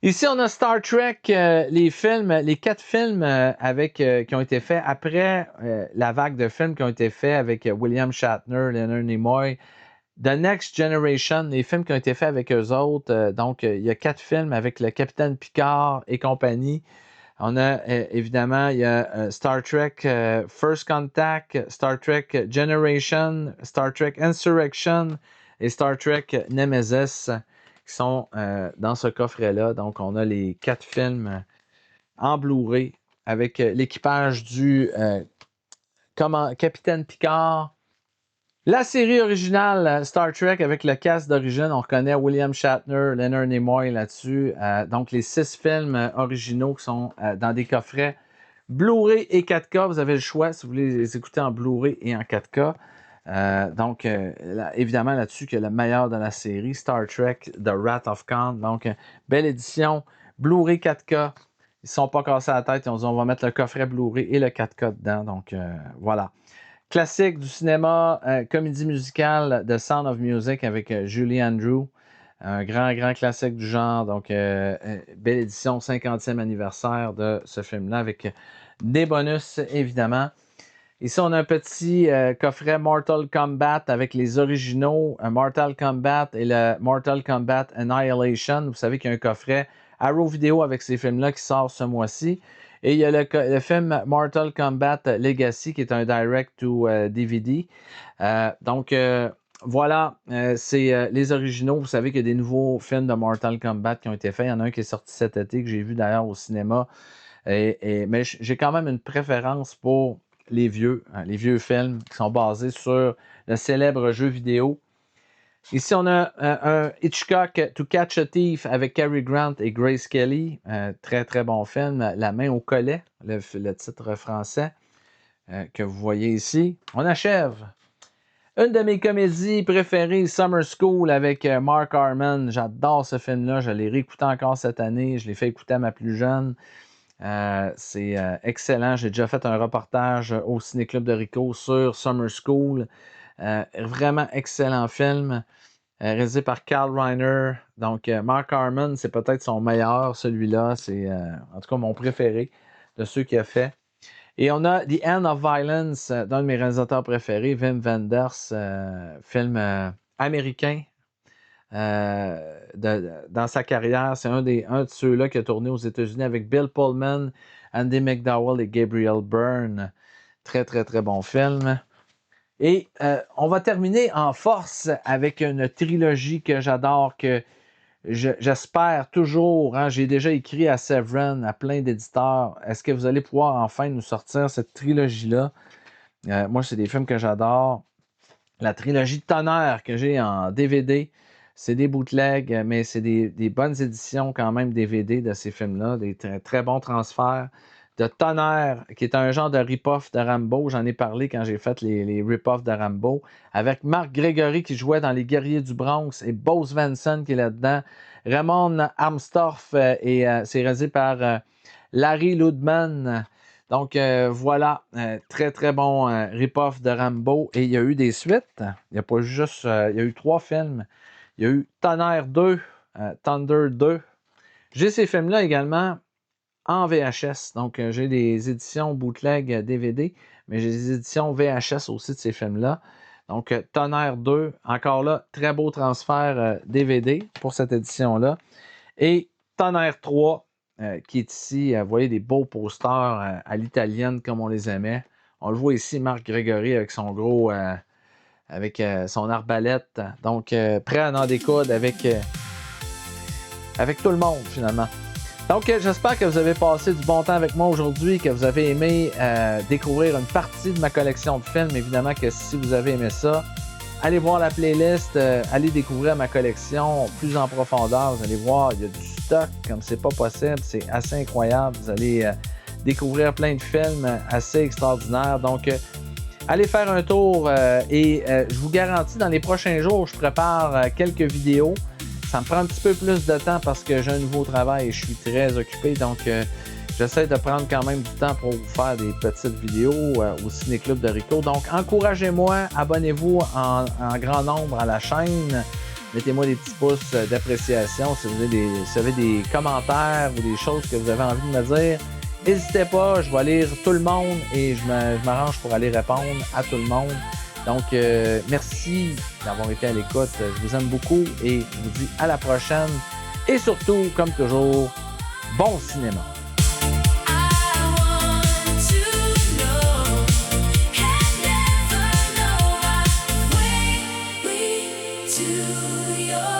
Ici, on a Star Trek, les 4 films qui ont été faits après la vague de films qui ont été faits avec William Shatner, Leonard Nimoy, The Next Generation, les films qui ont été faits avec eux autres. Donc, il y a 4 films avec le Capitaine Picard et compagnie. On a évidemment, il y a Star Trek First Contact, Star Trek Generation, Star Trek Insurrection et Star Trek Nemesis qui sont dans ce coffret-là. Donc, on a les 4 films en Blu-ray avec l'équipage du Capitaine Picard. La série originale Star Trek avec le cast d'origine, on reconnaît William Shatner, Leonard Nimoy là-dessus. Donc les 6 films originaux qui sont dans des coffrets Blu-ray et 4K. Vous avez le choix si vous voulez les écouter en Blu-ray et en 4K. Donc évidemment là-dessus que le meilleur de la série, Star Trek The Wrath of Khan. Donc belle édition, Blu-ray 4K. Ils ne sont pas cassés à la tête. Ils ont dit on va mettre le coffret Blu-ray et le 4K dedans. Donc voilà. Classique du cinéma, comédie musicale The Sound of Music avec Julie Andrews. Un grand classique du genre. Donc, belle édition, 50e anniversaire de ce film-là avec des bonus, évidemment. Ici, on a un petit coffret Mortal Kombat avec les originaux Mortal Kombat et le Mortal Kombat Annihilation. Vous savez qu'il y a un coffret Arrow Video avec ces films-là qui sort ce mois-ci. Et il y a le film Mortal Kombat Legacy qui est un direct to DVD. Donc, voilà, c'est les originaux. Vous savez qu'il y a des nouveaux films de Mortal Kombat qui ont été faits. Il y en a un qui est sorti cet été que j'ai vu d'ailleurs au cinéma. Mais j'ai quand même une préférence pour les vieux films qui sont basés sur le célèbre jeu vidéo. Ici, on a un Hitchcock To Catch a Thief avec Cary Grant et Grace Kelly. Très, très bon film. La main au collet, le titre français que vous voyez ici. On achève. Une de mes comédies préférées, Summer School avec Mark Harmon. J'adore ce film-là. Je l'ai réécouté encore cette année. Je l'ai fait écouter à ma plus jeune. C'est excellent. J'ai déjà fait un reportage au Ciné-Club de Rico sur Summer School. Vraiment excellent film. Réalisé par Carl Reiner. Donc, Mark Harmon, c'est peut-être son meilleur, celui-là. C'est en tout cas mon préféré de ceux qu'il a fait. Et on a The End of Violence d'un de mes réalisateurs préférés, Wim Wenders, film américain. Dans sa carrière, c'est un de ceux-là qui a tourné aux États-Unis avec Bill Pullman, Andy McDowell et Gabriel Byrne. Très, très, très bon film. Et on va terminer en force avec une trilogie que j'adore, que j'espère toujours. Hein, j'ai déjà écrit à Severin, à plein d'éditeurs. Est-ce que vous allez pouvoir enfin nous sortir cette trilogie-là? Moi, c'est des films que j'adore. La trilogie de Tonnerre que j'ai en DVD, c'est des bootlegs, mais c'est des bonnes éditions quand même DVD de ces films-là, des très, très bons transferts. De Tonnerre, qui est un genre de rip-off de Rambo. J'en ai parlé quand j'ai fait les rip-offs de Rambo. Avec Mark Gregory qui jouait dans Les Guerriers du Bronx et Bo Svensson qui est là-dedans. Ramon Armstorff et c'est réalisé par Larry Ludman. Donc voilà, très très bon rip-off de Rambo. Et il y a eu des suites. Il n'y a pas juste. Il y a eu 3 films. Il y a eu Tonnerre 2, Thunder 2. J'ai ces films-là également en VHS. Donc, j'ai des éditions bootleg DVD, mais j'ai des éditions VHS aussi de ces films-là. Donc, Tonnerre 2, encore là, très beau transfert DVD pour cette édition-là. Et Tonnerre 3, qui est ici, vous voyez des beaux posters à l'italienne comme on les aimait. On le voit ici, Marc Grégory avec son gros, avec son arbalète. Donc, prêt à en découdre avec tout le monde finalement. Donc, j'espère que vous avez passé du bon temps avec moi aujourd'hui, que vous avez aimé découvrir une partie de ma collection de films. Évidemment que si vous avez aimé ça, allez voir la playlist, allez découvrir ma collection plus en profondeur. Vous allez voir, il y a du stock comme c'est pas possible. C'est assez incroyable. Vous allez découvrir plein de films assez extraordinaires. Donc, allez faire un tour et je vous garantis, dans les prochains jours, je prépare quelques vidéos. Ça me prend un petit peu plus de temps parce que j'ai un nouveau travail et je suis très occupé. Donc, j'essaie de prendre quand même du temps pour vous faire des petites vidéos au Ciné-Club de Rico. Donc, encouragez-moi, abonnez-vous en grand nombre à la chaîne. Mettez-moi des petits pouces d'appréciation si vous avez des commentaires ou des choses que vous avez envie de me dire. N'hésitez pas, je vais lire tout le monde et je m'arrange pour aller répondre à tout le monde. Donc, merci d'avoir été à l'écoute. Je vous aime beaucoup et je vous dis à la prochaine. Et surtout, comme toujours, bon cinéma. To your